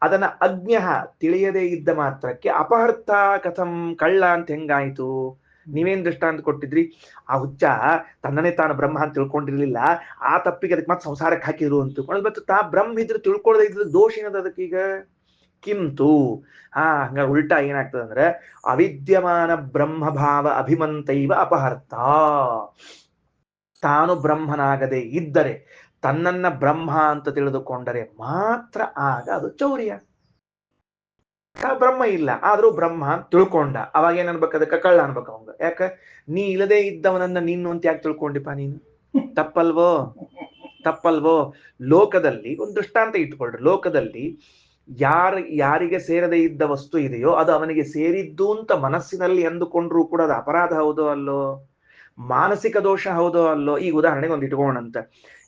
ಅದನ್ನ ಅಜ್ಞ ತಿಳಿಯದೇ ಇದ್ದ ಮಾತ್ರಕ್ಕೆ ಅಪಹರ್ತ ಕಥಂ, ಕಳ್ಳ ಅಂತ ಹೆಂಗಾಯ್ತು? ನೀವೇನ್ ದೃಷ್ಟಾಂತ ಕೊಟ್ಟಿದ್ರಿ? ಆ ಹುಚ್ಚ ತನ್ನನೇ ತಾನು ಬ್ರಹ್ಮ ಅಂತ ತಿಳ್ಕೊಂಡಿರ್ಲಿಲ್ಲ, ಆ ತಪ್ಪಿಗೆ ಅದಕ್ಕೆ ಮತ್ತೆ ಸಂಸಾರಕ್ಕೆ ಹಾಕಿದ್ರು ಅಂತ ತಿಳ್ಕೊಂಡು, ಮತ್ತೆ ತಾ ಬ್ರಹ್ಮ ಇದ್ರೆ ತಿಳ್ಕೊಳ್ಳದೆ ಇದ್ರೆ ದೋಷ ಏನದ ಅದಕ್ಕೀಗ? ಕಿಂತು ಹಂಗ ಉಲ್ಟಾ ಏನಾಗ್ತದೆ ಅಂದ್ರೆ ಅವಿದ್ಯಮಾನ ಬ್ರಹ್ಮಭಾವ ಅಭಿಮಂತೈವ ಅಪಹರ್ತ, ತಾನು ಬ್ರಹ್ಮನಾಗದೆ ಇದ್ದರೆ ತನ್ನನ್ನ ಬ್ರಹ್ಮ ಅಂತ ತಿಳಿದುಕೊಂಡರೆ ಮಾತ್ರ ಆಗ ಅದು ಚೌರ್ಯ. ಬ್ರಹ್ಮ ಇಲ್ಲ ಆದ್ರೂ ಬ್ರಹ್ಮ ಅಂತ ತಿಳ್ಕೊಂಡ, ಅವಾಗ ಏನ್ ಅನ್ಬೇಕು? ಅದಕ್ಕೆ ಕಳ್ಳ ಅನ್ಬೇಕು ಅವಂಗ. ಯಾಕ? ನೀ ಇಲ್ಲದೆ ಇದ್ದವನನ್ನ ನೀನು ಅಂತ ಯಾಕೆ ತಿಳ್ಕೊಂಡಿಪ್ಪ ನೀನು? ತಪ್ಪಲ್ವೋ? ಲೋಕದಲ್ಲಿ ಒಂದು ದೃಷ್ಟಾಂತ ಇಟ್ಕೊಳ್ರಿ. ಲೋಕದಲ್ಲಿ ಯಾರಿಗೆ ಸೇರದೇ ಇದ್ದ ವಸ್ತು ಇದೆಯೋ ಅದು ಅವನಿಗೆ ಸೇರಿದ್ದು ಅಂತ ಮನಸ್ಸಿನಲ್ಲಿ ಎಂದುಕೊಂಡ್ರೂ ಕೂಡ ಅದು ಅಪರಾಧ ಹೌದೋ ಅಲ್ಲೋ? ಮಾನಸಿಕ ದೋಷ ಹೌದೋ ಅಲ್ಲೋ? ಈಗ ಉದಾಹರಣೆಗೆ ಒಂದು ಇಟ್ಕೋಣಂತ,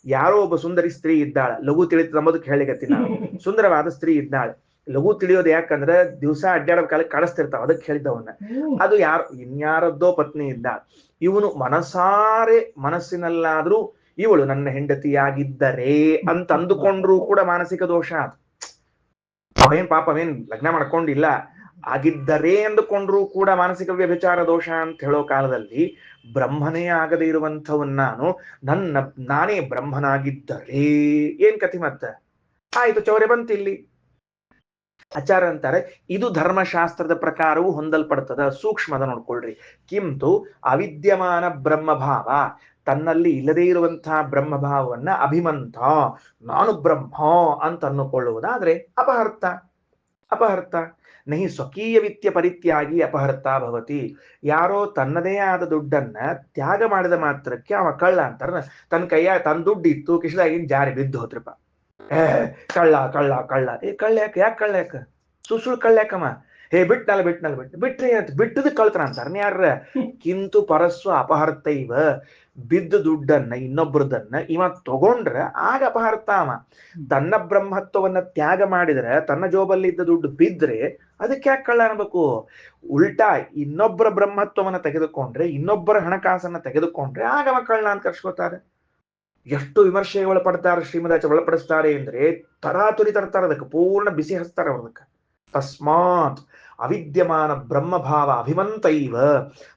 ಯಾರೋ ಒಬ್ಬ ಸುಂದರಿ ಸ್ತ್ರೀ ಇದ್ದಾಳೆ, ಲಘು ತಿಳಿದಂಬುದಕ್ಕೆ ಹೇಳಿಕತ್ತೀನಿ ನಾನು. ಸುಂದರವಾದ ಸ್ತ್ರೀ ಇದ್ದಾಳೆ, ಲಘು ತಿಳಿಯೋದು ಯಾಕಂದ್ರೆ ದಿವಸ ಅಡ್ಡಾಡೋ ಕಾಲಕ್ಕೆ ಕಾಣಿಸ್ತಿರ್ತಾವ, ಅದಕ್ಕೆ ಹೇಳಿದ್ದವನ್ನ. ಅದು ಇನ್ಯಾರದ್ದೋ ಪತ್ನಿ ಇದ್ದಾಳೆ, ಇವನು ಮನಸ್ಸಿನಲ್ಲಾದ್ರೂ ಇವಳು ನನ್ನ ಹೆಂಡತಿಯಾಗಿದ್ದರೆ ಅಂತ ಅಂದುಕೊಂಡ್ರೂ ಕೂಡ ಮಾನಸಿಕ ದೋಷ ಅದು. ಅವೇನ್ ಪಾಪ ಅವೇನ್ ಲಗ್ನ ಮಾಡ್ಕೊಂಡಿಲ್ಲ, ಆಗಿದ್ದರೆ ಅಂದುಕೊಂಡ್ರೂ ಕೂಡ ಮಾನಸಿಕ ವ್ಯಭಿಚಾರ ದೋಷ ಅಂತ ಹೇಳೋ ಕಾಲದಲ್ಲಿ ಬ್ರಹ್ಮನೇ ಆಗದೆ ಇರುವಂಥವನ್ ನಾನೇ ಬ್ರಹ್ಮನಾಗಿದ್ದರೆ ಏನ್ ಕಥೆ ಮತ್ತೆ ಆಯ್ತು, ಚೌರ್ಯ ಬಂತು ಇಲ್ಲಿ. ಆಚಾರ ಅಂತಾರೆ ಇದು ಧರ್ಮಶಾಸ್ತ್ರದ ಪ್ರಕಾರವೂ ಹೊಂದಲ್ಪಡ್ತದ. ಸೂಕ್ಷ್ಮದ ನೋಡ್ಕೊಳ್ರಿ. ಕಿಂತು ಅವಿದ್ಯಮಾನ ಬ್ರಹ್ಮಭಾವ, ತನ್ನಲ್ಲಿ ಇಲ್ಲದೇ ಇರುವಂತಹ ಬ್ರಹ್ಮಭಾವವನ್ನ ಅಭಿಮಂತ, ನಾನು ಬ್ರಹ್ಮ ಅಂತ ಅನ್ನುಕೊಳ್ಳುವುದಾದ್ರೆ ಅಪಹರ್ತ. ಅಪಹರ್ತ ನಹಿ ಸ್ವಕೀಯ ವಿತ್ಯ ಪರಿತ್ಯಾಗಿ ಅಪಹರ್ತ ಭವತಿ. ಯಾರೋ ತನ್ನದೇ ಆದ ದುಡ್ಡನ್ನ ತ್ಯಾಗ ಮಾಡಿದ ಮಾತ್ರಕ್ಕೆ ಅವ ಕಳ್ಳ ಅಂತಾರ. ತನ್ನ ದುಡ್ಡು ಇತ್ತು, ಕಿಶದಾಗಿನ ಜಾರಿ ಬಿದ್ದು ಹೋತ್ರಪ್ಪ, ಕಳ್ಳ ಕಳ್ಳ ಕಳ್ಳ. ಕಳ್ಳ ಯಾಕೆ ಕಳ್ಳ ಯಾಕ ಸುಳ್ಳು ಕಳ್ಳ ಯಾಕಮ್ಮ? ಬಿಟ್ರಿ ಅಂತ ಬಿಟ್ಟದ ಕಳ್ತನ ಅಂತಾರ ಯಾರ? ಕಿಂತು ಪರಸ್ವ ಅಪಹರ್ತ ಇವ. ಬಿದ್ದ ದುಡ್ಡನ್ನ ಇನ್ನೊಬ್ಬರದನ್ನ ಇವ ತಗೊಂಡ್ರ ಆಗ ಅಪಹರ್ತ ಅವ. ತನ್ನ ಬ್ರಹ್ಮತ್ವವನ್ನ ತ್ಯಾಗ ಮಾಡಿದ್ರೆ, ತನ್ನ ಜೋಬಲ್ಲಿ ಇದ್ದ ದುಡ್ಡು ಬಿದ್ರೆ ಅದಕ್ಕೆ ಯಾಕೆ ಕಳ್ಳ ಅನ್ಬೇಕು? ಉಲ್ಟಾ ಇನ್ನೊಬ್ಬರ ಬ್ರಹ್ಮತ್ವವನ್ನ ತೆಗೆದುಕೊಂಡ್ರೆ, ಇನ್ನೊಬ್ಬರ ಹಣಕಾಸನ್ನ ತೆಗೆದುಕೊಂಡ್ರೆ ಆಗ ಅವ ಕಳ್ಳ ಅಂತ ಕರ್ಸ್ಕೊತಾರೆ. ಎಷ್ಟು ವಿಮರ್ಶೆಗೆ ಒಳಪಡ್ತಾರೆ ಶ್ರೀಮದಾಚಾರ್ಯ ಒಳಪಡಿಸ್ತಾರೆ ಅಂದ್ರೆ ತರಾತುರಿ ತರ್ತಾರೆ, ಅದಕ್ಕೆ ಪೂರ್ಣ ಬಿಸಿ ಹಚ್ತಾರೆ ಅವ್ರದಕ್ಕೆ. ತಸ್ಮಾತ್ ಅವಿದ್ಯಮಾನ ಬ್ರಹ್ಮಭಾವ ಅಭಿಮಂತೈವ,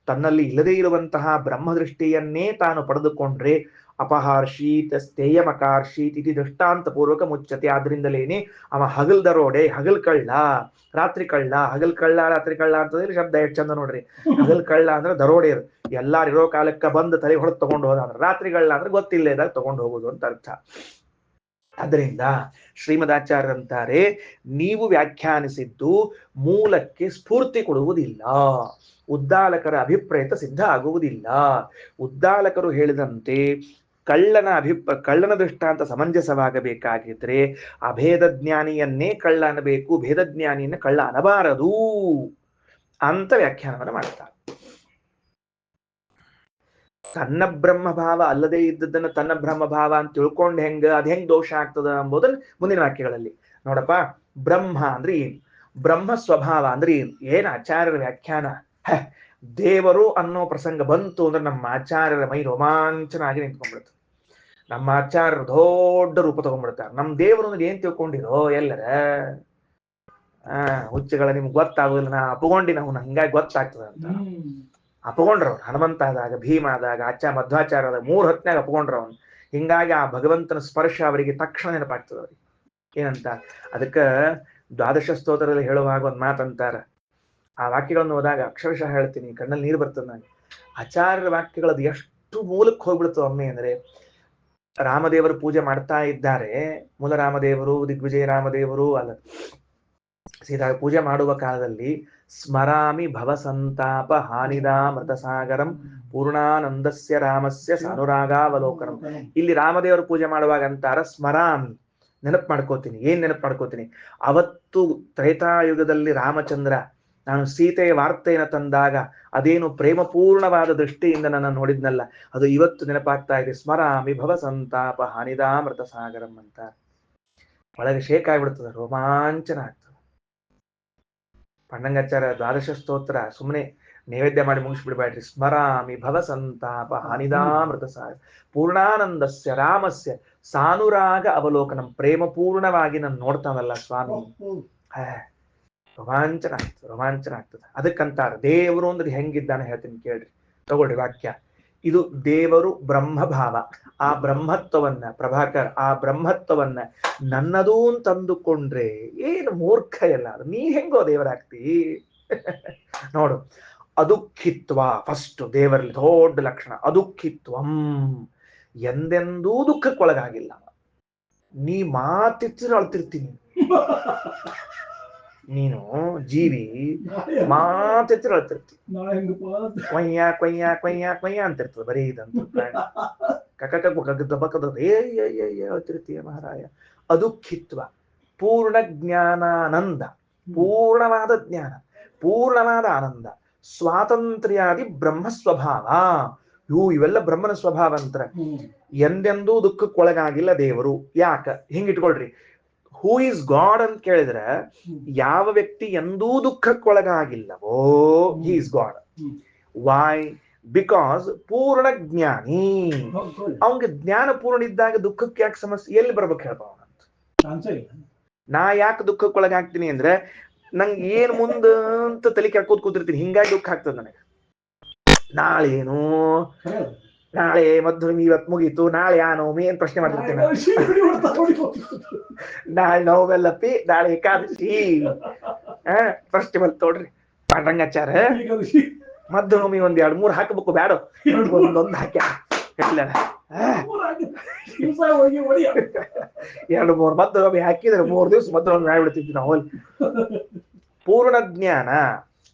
ತನ್ನಲ್ಲಿ ಇಲ್ಲದೇ ಇರುವಂತಹ ಬ್ರಹ್ಮದೃಷ್ಟಿಯನ್ನೇ ತಾನು ಪಡೆದುಕೊಂಡ್ರೆ ಅಪಹಾರ್ಷೀತ್ ಸ್ಥೇಯಮಕಾರ್ಷೀತ್ ಇತಿ ದೃಷ್ಟಾಂತ ಪೂರ್ವಕ ಮುಚ್ಚತೆ. ಆದ್ರಿಂದಲೇನೆ ಅವ ಹಗಲ್ ದರೋಡೆ, ಹಗಲ್ ಕಳ್ಳ, ರಾತ್ರಿ ಕಳ್ಳ. ಹಗಲ್ ಕಳ್ಳ ರಾತ್ರಿ ಕಳ್ಳ ಅಂತಂದ್ರೆ ಶಬ್ದ ಎಷ್ಟು ಚಂದ ನೋಡ್ರಿ. ಹಗಲ್ ಕಳ್ಳ ಅಂದ್ರೆ ದರೋಡೆ ಎಲ್ಲಾರಿರೋ ಕಾಲಕ್ಕ ಬಂದು ತಲೆ ಹೊಡೆದು ತಗೊಂಡು ಹೋದ, ಅಂದ್ರೆ ರಾತ್ರಿ ಕಳ್ಳ ಅಂದ್ರೆ ಗೊತ್ತಿಲ್ಲದಾಗ ತಗೊಂಡು ಹೋಗುದು ಅಂತ ಅರ್ಥ. ಅದರಿಂದ ಶ್ರೀಮದಾಚಾರ್ಯರಂತಾರೆ, ನೀವು ವ್ಯಾಖ್ಯಾನಿಸಿದ್ದು ಮೂಲಕ್ಕೆ ಸ್ಫೂರ್ತಿ ಕೊಡುವುದಿಲ್ಲ, ಉದ್ದಾಲಕರ ಅಭಿಪ್ರೇತ ಸಿದ್ಧ ಆಗುವುದಿಲ್ಲ. ಉದ್ದಾಲಕರು ಹೇಳಿದಂತೆ ಕಳ್ಳನ ದೃಷ್ಟಾಂತ ಸಮಂಜಸವಾಗಬೇಕಾಗಿದ್ರೆ ಅಭೇದ ಜ್ಞಾನಿಯನ್ನೇ ಕಳ್ಳ ಅನ್ನಬೇಕು, ಭೇದ ಜ್ಞಾನಿಯನ್ನ ಕಳ್ಳ ಅನ್ನಬಾರದು ಅಂತ ವ್ಯಾಖ್ಯಾನವನ್ನು ಮಾಡ್ತಾರೆ. ತನ್ನ ಬ್ರಹ್ಮಭಾವ ಅಲ್ಲದೆ ಇದ್ದದನ್ನ ತನ್ನ ಬ್ರಹ್ಮಭಾವ ಅಂತ ತಿಳ್ಕೊಂಡ್ ಅದ್ ಹೆಂಗ್ ದೋಷ ಆಗ್ತದ ಎಂಬುದನ್ನು ಮುಂದಿನ ವಾಕ್ಯಗಳಲ್ಲಿ ನೋಡಪ್ಪ. ಬ್ರಹ್ಮ ಅಂದ್ರೆ ಏನು, ಬ್ರಹ್ಮ ಸ್ವಭಾವ ಅಂದ್ರೆ ಏನು, ಏನ್ ಆಚಾರ್ಯರ ವ್ಯಾಖ್ಯಾನ. ದೇವರು ಅನ್ನೋ ಪ್ರಸಂಗ ಬಂತು ಅಂದ್ರೆ ನಮ್ಮ ಆಚಾರ್ಯರ ಮೈ ರೋಮಾಂಚನ ಆಗಿ ನಿಂತ್ಕೊಂಡ್ಬಿಡುತ್ತೆ. ನಮ್ಮ ಆಚಾರ್ಯರು ದೊಡ್ಡ ರೂಪ ತಗೊಂಡ್ಬಿಡ್ತಾರೆ. ನಮ್ ದೇವರು ಅಂದ್ರೆ ಏನ್ ತಿಳ್ಕೊಂಡಿರೋ ಎಲ್ಲರ ಹುಚ್ಚಗಳ ನಿಮ್ಗೆ ಗೊತ್ತಾಗುದಿಲ್ಲ, ನಾ ಅಪಗೊಂಡಿ ನಾವು ಹಂಗಾಗಿ ಗೊತ್ತಾಗ್ತದ ಅಂತ ಅಪಗೊಂಡ್ರವ್ರು. ಹನುಮಂತ ಆದಾಗ, ಭೀಮ ಆದಾಗ, ಮಧ್ವಾಚಾರ ಆದಾಗ 3 ಹೊತ್ನಾಗ ಅಪಗೊಂಡ್ರವನ್. ಹಿಂಗಾಗಿ ಆ ಭಗವಂತನ ಸ್ಪರ್ಶ ಅವರಿಗೆ ತಕ್ಷಣ ನೆನಪಾಗ್ತದ. ಅವ್ರಿಗೆ ಏನಂತ, ಅದಕ್ಕ ದ್ವಾದಶ ಸ್ತೋತ್ರದಲ್ಲಿ ಹೇಳುವಾಗ ಒಂದ್ ಮಾತಂತಾರ. ಆ ವಾಕ್ಯಗಳನ್ನು ಹೋದಾಗ ಅಕ್ಷರಶಃ ಹೇಳ್ತೀನಿ, ಕಣ್ಣಲ್ಲಿ ನೀರು ಬರ್ತದೆ ನನಗೆ. ಆಚಾರ್ಯರ ವಾಕ್ಯಗಳದ್ದು ಎಷ್ಟು ಮೂಲಕ್ಕೆ ಹೋಗ್ಬಿಡ್ತು ಒಮ್ಮೆ ಅಂದ್ರೆ, ರಾಮದೇವರು ಪೂಜೆ ಮಾಡ್ತಾ ಇದ್ದಾರೆ. ಮೂಲ ರಾಮದೇವರು, ದಿಗ್ವಿಜಯ ರಾಮದೇವರು ಅಲ್ಲ, ಸೀದಾ ಪೂಜೆ ಮಾಡುವ ಕಾಲದಲ್ಲಿ ಸ್ಮರಾಮಿ ಭವಸಂತಾಪ ಹಾನಿದಾಮೃತಸಾಗರಂ ಪೂರ್ಣಾನಂದಸ್ಯ ರಾಮಸ್ಯ ಸಾನುರಾಗಾವಲೋಕನಂ. ಇಲ್ಲಿ ರಾಮದೇವರು ಪೂಜೆ ಮಾಡುವಾಗ ಅಂತಾರ ಸ್ಮರಾಮಿ, ನೆನಪು ಮಾಡ್ಕೋತೀನಿ. ಏನ್ ನೆನಪು ಮಾಡ್ಕೋತೀನಿ? ಅವತ್ತು ತ್ರೇತಾಯುಗದಲ್ಲಿ ರಾಮಚಂದ್ರ ನಾನು ಸೀತೆಯ ವಾರ್ತೆಯನ್ನು ತಂದಾಗ ಅದೇನು ಪ್ರೇಮಪೂರ್ಣವಾದ ದೃಷ್ಟಿಯಿಂದ ನನ್ನ ನೋಡಿದ್ನಲ್ಲ, ಅದು ಇವತ್ತು ನೆನಪಾಗ್ತಾ ಇದೆ. ಸ್ಮರಾಮಿ ಭವಸಂತಾಪ ಹಾನಿದಾಮೃತ ಸಾಗರಂ ಅಂತ ಒಳಗೆ ಶೇಕ್ ಆಗ್ಬಿಡ್ತದೆ, ರೋಮಾಂಚನ ಆಗ್ತದೆ. ಪಣ್ಣಂಗಾಚಾರ್ಯ ದ್ವಾದಶ ಸ್ತೋತ್ರ ಸುಮ್ಮನೆ ನೈವೇದ್ಯ ಮಾಡಿ ಮುಗಿಸ್ಬಿಡ್ಬೇಡ್ರಿ. ಸ್ಮರಾಮಿ ಭವಸಂತಾಪ ಹಾನಿದಾಮೃತ ಸಾಗರ ಪೂರ್ಣಾನಂದಸ್ಯ ರಾಮಸ್ಯ ಸಾನುರಾಗ ಅವಲೋಕನಂ. ಪ್ರೇಮಪೂರ್ಣವಾಗಿ ನಾನು ನೋಡ್ತಾನಲ್ಲ ಸ್ವಾಮಿ, ರೋಮಾಂಚನ ಆಗ್ತದೆ, ರೋಮಾಂಚನ ಆಗ್ತದೆ. ಅದಕ್ಕಂತಾರ ದೇವರು ಅಂದ್ರೆ ಹೆಂಗಿದ್ದಾನೆ ಹೇಳ್ತೀನಿ ಕೇಳ್ರಿ, ತಗೊಳ್ರಿ ವಾಕ್ಯ. ಇದು ದೇವರು ಬ್ರಹ್ಮಭಾವ. ಆ ಬ್ರಹ್ಮತ್ವವನ್ನ ಪ್ರಭಾಕರ್, ಆ ಬ್ರಹ್ಮತ್ವವನ್ನ ನನ್ನದೂ ತಂದುಕೊಂಡ್ರೆ ಏನು ಮೂರ್ಖ ಎಲ್ಲ, ನೀ ಹೆಂಗೋ ದೇವರಾಗ್ತಿ ನೋಡು. ಅದುಃಖಿತ್ವ ಫಸ್ಟ್ ದೇವರಲ್ಲಿ ದೊಡ್ಡ ಲಕ್ಷಣ. ಅದುಃಖಿತ್ವಂ, ಎಂದೆಂದೂ ದುಃಖಕ್ಕೊಳಗಾಗಿಲ್ಲ. ನೀ ಮಾತಿರ್ತೀರ ಅಳ್ತಿರ್ತೀನಿ, ನೀನು ಜೀವಿ ಮಾತಿರ್ತೀರ ಅಳ್ತಿರ್ತಿ, ಕೊಯ್ಯ ಕೊಯ್ಯ ಕೊಯ್ಯ ಕೊಯ್ಯ ಅಂತಿರ್ತದ ಬರೀ ಇದಂತ ಬಕದ ಹೇಳ್ತಿರ್ತೀಯ ಮಹಾರಾಯ. ಅದುಃಖಿತ್ವ, ಪೂರ್ಣ ಜ್ಞಾನಾನಂದ, ಪೂರ್ಣವಾದ ಜ್ಞಾನ, ಪೂರ್ಣವಾದ ಆನಂದ, ಸ್ವಾತಂತ್ರ್ಯಾದಿ ಬ್ರಹ್ಮ ಸ್ವಭಾವ. ಇವೆಲ್ಲ ಬ್ರಹ್ಮನ ಸ್ವಭಾವ ಅಂತ. ಎಂದೆಂದೂ ದುಃಖಕ್ಕೊಳಗಾಗಿಲ್ಲ ದೇವರು. ಯಾಕ ಹಿಂಗಿಟ್ಕೊಳ್ರಿ, ಹೂ ಈಸ್ ಗಾಡ್ ಅಂತ ಕೇಳಿದ್ರೆ, ಯಾವ ವ್ಯಕ್ತಿ ಎಂದೂ ದುಃಖಕ್ಕೊಳಗಾಗಿಲ್ಲವೋ he is God. Why? Because ಪೂರ್ಣ ಜ್ಞಾನಿ. ಅವನಿಗೆ ಜ್ಞಾನ ಪೂರ್ಣ ಇದ್ದಾಗ ದುಃಖಕ್ಕೆ ಯಾಕೆ ಸಮಸ್ಯೆ ಎಲ್ಲಿ ಬರ್ಬೇಕು ಹೇಳ್ಬ ಅಂತ. ನಾ ಯಾಕೆ ದುಃಖಕ್ಕೊಳಗಾಗ್ತೀನಿ ಅಂದ್ರೆ, ನಂಗೆ ಏನ್ ಮುಂದ ಅಂತ ತಲೆ ಕೆಡ್ಕೋದ್ ಕೂತಿರ್ತೀನಿ, ಹಿಂಗಾಗಿ ದುಃಖ ಆಗ್ತದೆ ನನಗೆ. ನಾಳೇನು, ನಾಳೆ ಮಧ್ವನವಮಿ ಇವತ್ತು ಮುಗೀತು, ನಾಳೆ ಆ ನವಮಿ ಏನ್ ಪ್ರಶ್ನೆ ಮಾಡ್ತಿರ್ತೇನೆ. ನಾಳೆ ನವಮೆಲ್ಲಪ್ಪಿ, ನಾಳೆ ಏಕಾದಶಿ ಪ್ರಶ್ನೆ ಬಂತು ನೋಡ್ರಿ. ಪಾಂಡ್ರಂಗಾಚಾರ ಮಧ್ವನವಮಿ ಒಂದ್ 2-3 ಹಾಕಬೇಕು, ಬ್ಯಾಡ ಒಂದೊಂದು ಹಾಕ್ಯ 2-3 ಮಧ್ವನವಮಿ ಹಾಕಿದ್ರೆ 3 ದಿವಸ ಮಧ್ವನವಮಿ ಮಾಡ್ಬಿಡ್ತಿದ್ವಿ ನಾವು. ಪೂರ್ಣ ಜ್ಞಾನ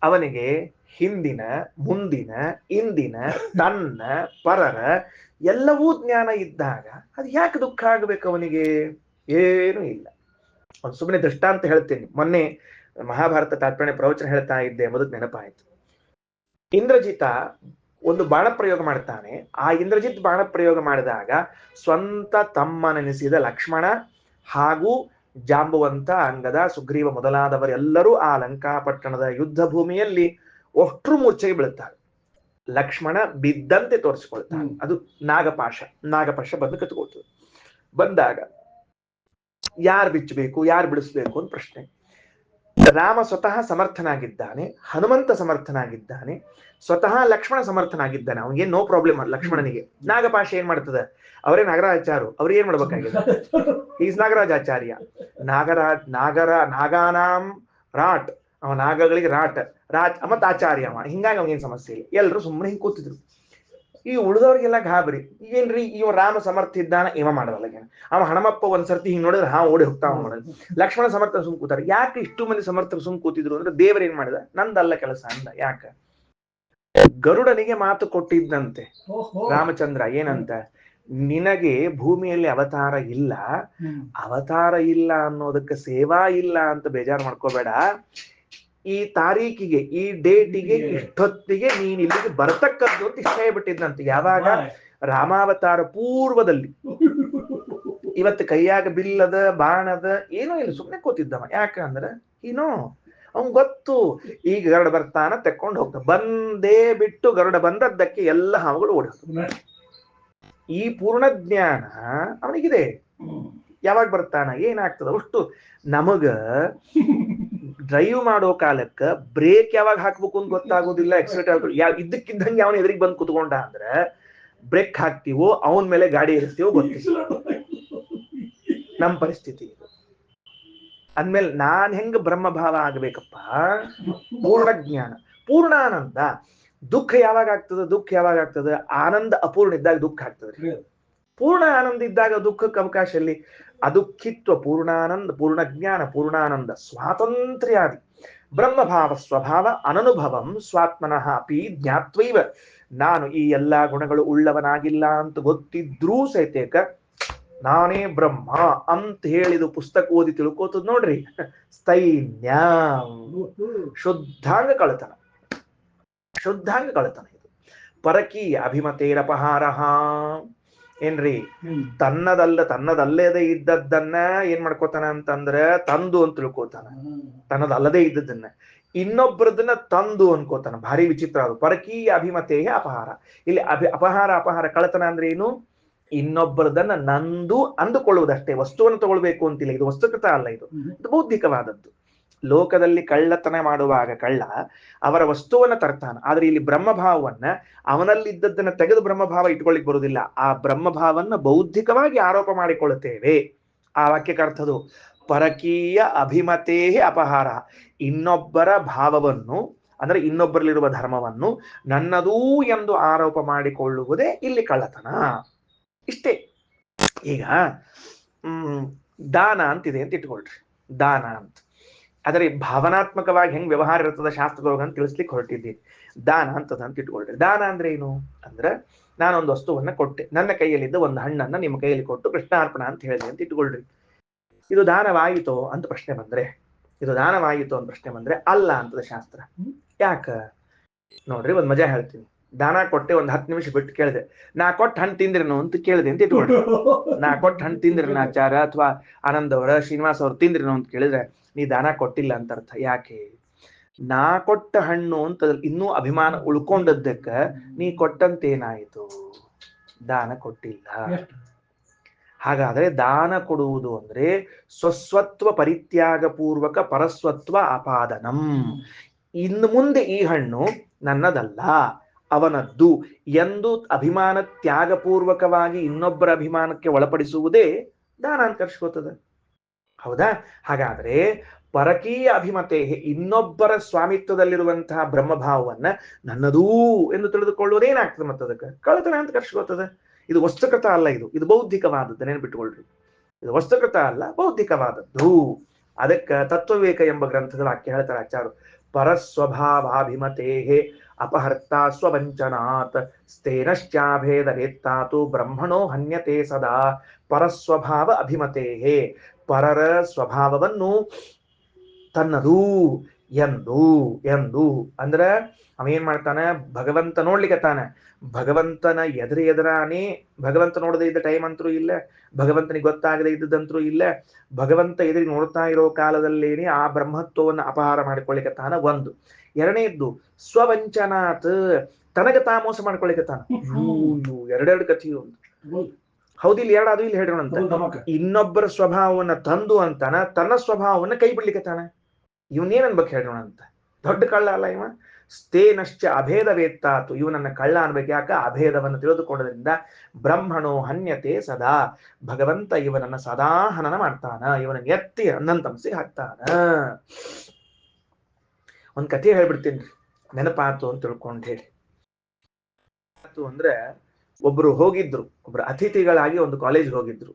ಅವನಿಗೆ ಹಿಂದಿನ, ಮುಂದಿನ, ಇಂದಿನ, ತನ್ನ, ಪರರ ಎಲ್ಲವೂ ಜ್ಞಾನ ಇದ್ದಾಗ ಅದು ಯಾಕೆ ದುಃಖ ಆಗ್ಬೇಕು ಅವನಿಗೆ? ಏನೂ ಇಲ್ಲ. ಒಂದು ಸುಮ್ಮನೆ ದೃಷ್ಟಾಂತ ಹೇಳ್ತೇನೆ. ಮೊನ್ನೆ ಮಹಾಭಾರತ ತಾತ್ಪರ್ಯ ಪ್ರವಚನ ಹೇಳ್ತಾ ಇದ್ದೆ, ಎಂಬುದಕ್ಕೆ ನೆನಪಾಯಿತು. ಇಂದ್ರಜಿತ ಒಂದು ಬಾಣ ಪ್ರಯೋಗ ಮಾಡ್ತಾನೆ. ಆ ಇಂದ್ರಜಿತ್ ಬಾಣ ಪ್ರಯೋಗ ಮಾಡಿದಾಗ ಸ್ವಂತ ತಮ್ಮನೆನಿಸಿದ ಲಕ್ಷ್ಮಣ ಹಾಗೂ ಜಾಂಬುವಂತ, ಅಂಗದ, ಸುಗ್ರೀವ ಮೊದಲಾದವರೆಲ್ಲರೂ ಆ ಲಂಕಾಪಟ್ಟಣದ ಯುದ್ಧ ಭೂಮಿಯಲ್ಲಿ ಒಷ್ಟ್ರು ಮೂರ್ಛೆಗೆ ಬೀಳುತ್ತಾರೆ. ಲಕ್ಷ್ಮಣ ಬಿದ್ದಂತೆ ತೋರಿಸಿಕೊಳ್ತಾನೆ. ಅದು ನಾಗಪಾಶ ಬಂದು ಕತ್ಕೊಳ್ತದೆ. ಬಂದಾಗ ಯಾರು ಬಿಚ್ಚಬೇಕು, ಯಾರು ಬಿಡಿಸ್ಬೇಕು ಅಂತ ಪ್ರಶ್ನೆ. ರಾಮ ಸ್ವತಃ ಸಮರ್ಥನಾಗಿದ್ದಾನೆ, ಹನುಮಂತ ಸಮರ್ಥನಾಗಿದ್ದಾನೆ, ಸ್ವತಃ ಲಕ್ಷ್ಮಣ ಸಮರ್ಥನಾಗಿದ್ದಾನೆ. ಅವನಿಗೆ ನೋ ಪ್ರಾಬ್ಲಮ್. ಲಕ್ಷ್ಮಣನಿಗೆ ನಾಗಪಾಶ ಏನ್ ಮಾಡ್ತದೆ? ಅವರೇ ನಾಗರಾಚಾರ್ಯ, ಅವ್ರು ಏನ್ ಮಾಡ್ಬೇಕಾಗಿದೆ? ಈಸ್ ನಾಗರಾಜಾಚಾರ್ಯ. ನಾಗಾನಾಂ ರಾಟ್, ಅವ ನಾಗಗಳಿಗೆ ರಾಟ್ ಮತ್ ಆಚಾರ್ಯ ಅವ. ಹಿಂಗಾಗಿ ಅವನಿಗೇನ್ ಸಮಸ್ಯೆ ಇಲ್ಲ. ಎಲ್ರು ಸುಮ್ಮನೆ ಹಿಂಗ್ ಕೂತಿದ್ರು. ಈ ಉಳಿದವ್ರಿಗೆಲ್ಲ ಗಾಬರಿ. ಏನ್ರಿ ಇವ ರಾಮ ಸಮರ್ಥ ಇದ್ದಾನ, ಇವ ಮಾಡಲ್ಲ. ಅವ ಹಣಮಪ್ಪ ಒಂದ್ಸರ್ತಿ ಹಿಂಗ್ ನೋಡಿದ್ರೆ ಓಡಿ ಹೋಗ್ತಾ ಮಾಡೋದು. ಲಕ್ಷ್ಮಣ ಸಮರ್ಥ ಸುಮ್ ಕೂತಾರ. ಯಾಕೆ ಇಷ್ಟು ಮಂದಿ ಸಮರ್ಥರು ಸುಮ್ ಕೂತಿದ್ರು ಅಂದ್ರೆ ದೇವರ ಏನ್ ಮಾಡಿದ? ನಂದಲ್ಲ ಕೆಲಸ ಅಂದ. ಯಾಕ? ಗರುಡನಿಗೆ ಮಾತು ಕೊಟ್ಟಿದ್ದಂತೆ ರಾಮಚಂದ್ರ. ಏನಂತ? ನಿನಗೆ ಭೂಮಿಯಲ್ಲಿ ಅವತಾರ ಇಲ್ಲ, ಅವತಾರ ಇಲ್ಲ ಅನ್ನೋದಕ್ಕೆ ಸೇವಾ ಇಲ್ಲ ಅಂತ ಬೇಜಾರು ಮಾಡ್ಕೋಬೇಡ. ಈ ತಾರೀಕಿಗೆ, ಈ ಡೇಟಿಗೆ, ಇಷ್ಟೊತ್ತಿಗೆ ನೀನ್ ಇಲ್ಲಿಗೆ ಬರ್ತಕ್ಕದ್ದು ಅಂತ ಇಷ್ಟ ಹೇಳ್ಬಿಟ್ಟಿದ್ನಂತೆ. ಯಾವಾಗ? ರಾಮಾವತಾರ ಪೂರ್ವದಲ್ಲಿ. ಇವತ್ತು ಕೈಯಾಗ ಬಿಲ್ಲದ, ಬಾಣದ ಏನೂ ಇಲ್ಲ, ಸುಮ್ಮನೆ ಕೂತಿದ್ದವ. ಯಾಕಂದ್ರೆ ಅವ್ನ್ ಗೊತ್ತು ಈಗ ಗರುಡ ಬರ್ತಾನ, ತೆಕ್ಕೊಂಡು ಹೋಗ್ತಾನ. ಬಂದೇ ಬಿಟ್ಟು ಗರುಡ ಬಂದದ್ದಕ್ಕೆ ಎಲ್ಲ ಹಾವುಗಳು ಓಡಿ ಹೋಗ್ತವೆ. ಈ ಪೂರ್ಣ ಜ್ಞಾನ ಅವನಿಗಿದೆ. ಯಾವಾಗ ಬರ್ತಾನ, ಏನಾಗ್ತದ ಅಷ್ಟು ನಮಗ ಡ್ರೈವ್ ಮಾಡೋ ಕಾಲಕ್ಕ ಬ್ರೇಕ್ ಯಾವಾಗ ಹಾಕ್ಬೇಕು ಅಂತ ಗೊತ್ತಾಗೋದಿಲ್ಲ. ಎಕ್ಸಿಲೇಟರ್ ಇದ್ದಕ್ಕಿದ್ದಂಗೆ ಅವನ ಎದುರಿಗೆ ಬಂದು ಕುತ್ಕೊಂಡ ಅಂದ್ರೆ ಬ್ರೇಕ್ ಹಾಕ್ತಿವೋ ಅವನ ಮೇಲೆ ಗಾಡಿ ಇರಿಸ್ತೀವೋ ಗೊತ್ತಿಲ್ಲ. ನಮ್ ಪರಿಸ್ಥಿತಿ ಇದು. ಅಂದ್ಮೇಲೆ ನಾನ್ ಹೆಂಗ ಬ್ರಹ್ಮಭಾವ ಆಗ್ಬೇಕಪ್ಪ? ಪೂರ್ಣ ಜ್ಞಾನ, ಪೂರ್ಣಾನಂದ. ದುಃಖ ಯಾವಾಗ ಆಗ್ತದ? ಆನಂದ ಅಪೂರ್ಣ ಇದ್ದಾಗ ದುಃಖ ಆಗ್ತದೆ. ಪೂರ್ಣ ಆನಂದ ಇದ್ದಾಗ ದುಃಖಕ್ಕೆ ಅವಕಾಶ ಇಲ್ಲಿ. ಅದುಃಖಿತ್ವ ಪೂರ್ಣಾನಂದ, ಪೂರ್ಣ ಜ್ಞಾನ, ಪೂರ್ಣಾನಂದ, ಸ್ವಾತಂತ್ರ್ಯಾದಿ ಬ್ರಹ್ಮಭಾವ ಸ್ವಭಾವ ಅನನುಭವಂ ಸ್ವಾತ್ಮನಃ ಅಪಿ ಜ್ಞಾತ್ವೈವ. ನಾನು ಈ ಎಲ್ಲಾ ಗುಣಗಳು ಉಳ್ಳವನಾಗಿಲ್ಲ ಅಂತ ಗೊತ್ತಿದ್ರೂ ಸಹಿತೇಕ ನಾನೇ ಬ್ರಹ್ಮ ಅಂತ ಹೇಳಿದು ಪುಸ್ತಕ ಓದಿ ತಿಳ್ಕೋತದ ನೋಡ್ರಿ. ಸ್ಥೈನ್ಯ, ಶುದ್ಧಾಂಗ ಕಳತನ ಇದು. ಪರಕೀಯ ಅಭಿಮತೇರಪಹಾರ. ಏನ್ರಿ? ತನ್ನದಲ್ಲದೆ ಇದ್ದದ್ದನ್ನ ಏನ್ ಮಾಡ್ಕೋತಾನ ಅಂತಂದ್ರ ತಂದು ಅಂತ ತಿಳ್ಕೋತಾನ. ತನ್ನದಲ್ಲದೆ ಇದ್ದದನ್ನ ಇನ್ನೊಬ್ಬರದನ್ನ ತಂದು ಅನ್ಕೋತಾನ. ಭಾರಿ ವಿಚಿತ್ರ ಅದು. ಪರಕೀಯ ಅಭಿಮತೇ ಅಪಹಾರ. ಇಲ್ಲಿ ಅಪಹಾರ ಕಳತನ ಅಂದ್ರೆ ಏನು? ಇನ್ನೊಬ್ಬರದನ್ನ ನಂದು ಅಂದುಕೊಳ್ಳುವುದಷ್ಟೇ. ವಸ್ತುವನ್ನು ತಗೊಳ್ಬೇಕು ಅಂತಿಲ್ಲ. ಇದು ವಸ್ತುಕೃತ ಅಲ್ಲ, ಇದು ಬೌದ್ಧಿಕವಾದದ್ದು. ಲೋಕದಲ್ಲಿ ಕಳ್ಳತನ ಮಾಡುವಾಗ ಕಳ್ಳ ಅವರ ವಸ್ತುವನ್ನ ತರ್ತಾನ. ಆದ್ರೆ ಇಲ್ಲಿ ಬ್ರಹ್ಮಭಾವವನ್ನ, ಅವನಲ್ಲಿದ್ದದ್ದನ್ನ ತೆಗೆದು ಬ್ರಹ್ಮಭಾವ ಇಟ್ಕೊಳ್ಳಿಕ್ ಬರುವುದಿಲ್ಲ. ಆ ಬ್ರಹ್ಮಭಾವನ್ನ ಬೌದ್ಧಿಕವಾಗಿ ಆರೋಪ ಮಾಡಿಕೊಳ್ಳುತ್ತೇವೆ. ಆ ವಾಕ್ಯಕ್ಕೆ ಅರ್ಥದು ಪರಕೀಯ ಅಭಿಮತೇ ಅಪಹಾರ. ಇನ್ನೊಬ್ಬರ ಭಾವವನ್ನು ಅಂದ್ರೆ ಇನ್ನೊಬ್ಬರಲ್ಲಿರುವ ಧರ್ಮವನ್ನು ನನ್ನದೂ ಎಂದು ಆರೋಪ ಮಾಡಿಕೊಳ್ಳುವುದೇ ಇಲ್ಲಿ ಕಳ್ಳತನ. ಇಷ್ಟೇ. ಈಗ ದಾನ ಅಂತಿದೆ ಅಂತ ಇಟ್ಕೊಳ್ರಿ. ದಾನ ಅಂತ ಆದರೆ ಭಾವನಾತ್ಮಕವಾಗಿ ಹೆಂಗ್ ವ್ಯವಹಾರ ಇರ್ತದ ಶಾಸ್ತ್ರದೊಳಗ ಅಂತ ತಿಳಿಸ್ಲಿಕ್ಕೆ ಹೊರಟಿದ್ದೀನಿ. ದಾನ ಅಂತದ ಅಂತ ಇಟ್ಕೊಳ್ರಿ. ದಾನ ಅಂದ್ರೆ ಏನು ಅಂದ್ರೆ, ನಾನೊಂದು ವಸ್ತುವನ್ನ ಕೊಟ್ಟೆ, ನನ್ನ ಕೈಯಲ್ಲಿದ್ದ ಒಂದು ಹಣ್ಣನ್ನ ನಿಮ್ಮ ಕೈಯಲ್ಲಿ ಕೊಟ್ಟು ಕೃಷ್ಣಾರ್ಪಣ ಅಂತ ಹೇಳಿದೆ ಅಂತ ಇಟ್ಕೊಳ್ರಿ. ಇದು ದಾನವಾಯಿತೋ ಅಂತ ಪ್ರಶ್ನೆ ಬಂದ್ರೆ ಅಲ್ಲ ಅಂತದ ಶಾಸ್ತ್ರ. ಯಾಕ ನೋಡ್ರಿ, ಒಂದ್ ಮಜಾ ಹೇಳ್ತೀನಿ. ದಾನ ಕೊಟ್ಟೆ, ಒಂದ್ 10 ನಿಮಿಷ ಬಿಟ್ಟು ಕೇಳಿದೆ, ನಾ ಕೊಟ್ಟ ಹಣ್ಣು ತಿಂದ್ರೇನು ಅಂತ ಕೇಳಿದೆ ಅಂತ ಇಟ್ಕೊಳ್ರಿ. ನಾ ಕೊಟ್ಟ ಹಣ್ಣು ತಿಂದ್ರೇನ ಆಚಾರ ಅಥವಾ ಆನಂದ್ ಅವರ, ಶ್ರೀನಿವಾಸ್ ಅವ್ರು ತಿಂದ್ರೇನು ಅಂತ ಕೇಳಿದ್ರೆ ನೀ ದಾನ ಕೊಟ್ಟಿಲ್ಲ ಅಂತ ಅರ್ಥ. ಯಾಕೆ? ನಾ ಕೊಟ್ಟ ಹಣ್ಣು ಅಂತ ಇನ್ನೂ ಅಭಿಮಾನ ಉಳ್ಕೊಂಡದ್ದಕ್ಕ ನೀ ಕೊಟ್ಟಂತೇನಾಯಿತು? ದಾನ ಕೊಟ್ಟಿಲ್ಲ. ಹಾಗಾದ್ರೆ ದಾನ ಕೊಡುವುದು ಅಂದ್ರೆ ಸ್ವಸ್ವತ್ವ ಪರಿತ್ಯಾಗ ಪೂರ್ವಕ ಪರಸ್ವತ್ವ ಅಪಾದನಂ. ಇನ್ನು ಮುಂದೆ ಈ ಹಣ್ಣು ನನ್ನದಲ್ಲ, ಅವನದ್ದು ಎಂದು ಅಭಿಮಾನ ತ್ಯಾಗಪೂರ್ವಕವಾಗಿ ಇನ್ನೊಬ್ಬರ ಅಭಿಮಾನಕ್ಕೆ ಒಳಪಡಿಸುವುದೇ ದಾನ ಅಂತ ಕರ್ಸ್ಕೋತದೆ. ಹೌದಾ? ಹಾಗಾದ್ರೆ ಪರಕೀಯ ಅಭಿಮತೆ, ಇನ್ನೊಬ್ಬರ ಸ್ವಾಮಿತ್ವದಲ್ಲಿರುವಂತಹ ಬ್ರಹ್ಮಭಾವವನ್ನ ನನ್ನದೂ ಎಂದು ತಿಳಿದುಕೊಳ್ಳುವುದೇನಾಗ್ತದೆ? ಮತ್ತದಕ್ಕೆ ಕಳತನ ಅಂತ ಕರ್ಸ್ಕೋತದೆ. ಇದು ವಸ್ತುಕೃತ ಅಲ್ಲ, ಇದು ಬೌದ್ಧಿಕವಾದದ್ದು. ನೆನ್ಬಿಟ್ಟುಕೊಳ್ರಿ, ಇದು ವಸ್ತುಕೃತ ಅಲ್ಲ, ಬೌದ್ಧಿಕವಾದದ್ದು. ಅದಕ್ಕೆ ತತ್ವವಿವೇಕ ಎಂಬ ಗ್ರಂಥದ ವಾಕ್ಯ ಹೇಳ್ತಾರೆ ಆಚಾರ್ಯರು, ಪರಸ್ವಭಾವಾಭಿಮತೆ ಅಪಹರ್ತ ಸ್ವವಂಚನಾತ್ ಸ್ಥೇನಶ್ಚಾಭೇದವೇತ್ತಾತು ಬ್ರಹ್ಮಣೋ ಹನ್ಯತೆ ಸದಾ. ಪರಸ್ವಭಾವ ಅಭಿಮತೆ, ಪರರ ಸ್ವಭಾವವನ್ನು ತನ್ನದು ಎಂದು ಎಂದು ಅಂದ್ರೆ ಅವೇನ್ ಮಾಡ್ತಾನೆ? ಭಗವಂತ ನೋಡ್ಲಿಕ್ಕೆ ತಾನೆ, ಭಗವಂತನ ಎದುರಾನೇ, ಭಗವಂತ ನೋಡದೇ ಇದ್ದ ಟೈಮ್ ಅಂತರೂ ಇಲ್ಲ, ಭಗವಂತನಿಗೆ ಗೊತ್ತಾಗದೇ ಇದ್ದದಂತರೂ ಇಲ್ಲ. ಭಗವಂತ ಎದುರಿಗೆ ನೋಡ್ತಾ ಇರೋ ಕಾಲದಲ್ಲೇನೆ ಆ ಬ್ರಹ್ಮತ್ವವನ್ನು ಅಪಹಾರ ಮಾಡಿಕೊಳ್ಳಿಕ್ಕೆ ತಾನ ಒಂದು. ಎರಡನೇದ್ದು ಸ್ವವಂಚನಾತ್, ತನಗೆ ತಾ ಮೋಸ ಮಾಡ್ಕೊಳ್ಳಿಕ್ಕೆ ತಾನ. ಎರಡೆರಡು ಕಥೆಯು ಹೌದಿಲ್ಲ, ಎರಡಾದು ಇಲ್ಲಿ ಹೇಳೋಣಂತ. ಇನ್ನೊಬ್ಬರ ಸ್ವಭಾವವನ್ನ ತಂದು ಅಂತಾನ, ತನ್ನ ಸ್ವಭಾವವನ್ನ ಕೈ ಬಿಡ್ಲಿಕ್ಕೆ ತಾನ. ಇವನೇನ್ ಅನ್ಬೇಕು ಹೇಳೋಣ ಅಂತ? ದೊಡ್ಡ ಕಳ್ಳ ಅಲ್ಲ ಇವ. ಸ್ಥೇನಶ್ಚ ಅಭೇದವೇತ್ತಾತು, ಇವನನ್ನ ಕಳ್ಳ ಅನ್ಬೇಕು. ಯಾಕ? ಅಭೇದವನ್ನು ತಿಳಿದುಕೊಂಡದ್ರಿಂದ. ಬ್ರಹ್ಮಣೋ ಹನ್ಯತೆ ಸದಾ, ಭಗವಂತ ಇವನನ್ನ ಸದಾ ಹನನ ಮಾಡ್ತಾನ, ಇವನನ್ನ ಎತ್ತಿ ಅನಂತಂಸಿ ಹಾಕ್ತಾನ. ಒಂದ್ ಕಥೆ ಹೇಳ್ಬಿಡ್ತೀನಿ, ನೆನಪಾತು ಅಂತ ತಿಳ್ಕೊಂಡು ಹೇಳಿ. ಅಂದ್ರೆ ಒಬ್ರು ಹೋಗಿದ್ರು, ಒಬ್ರು ಅತಿಥಿಗಳಾಗಿ ಒಂದು ಕಾಲೇಜ್ ಹೋಗಿದ್ರು.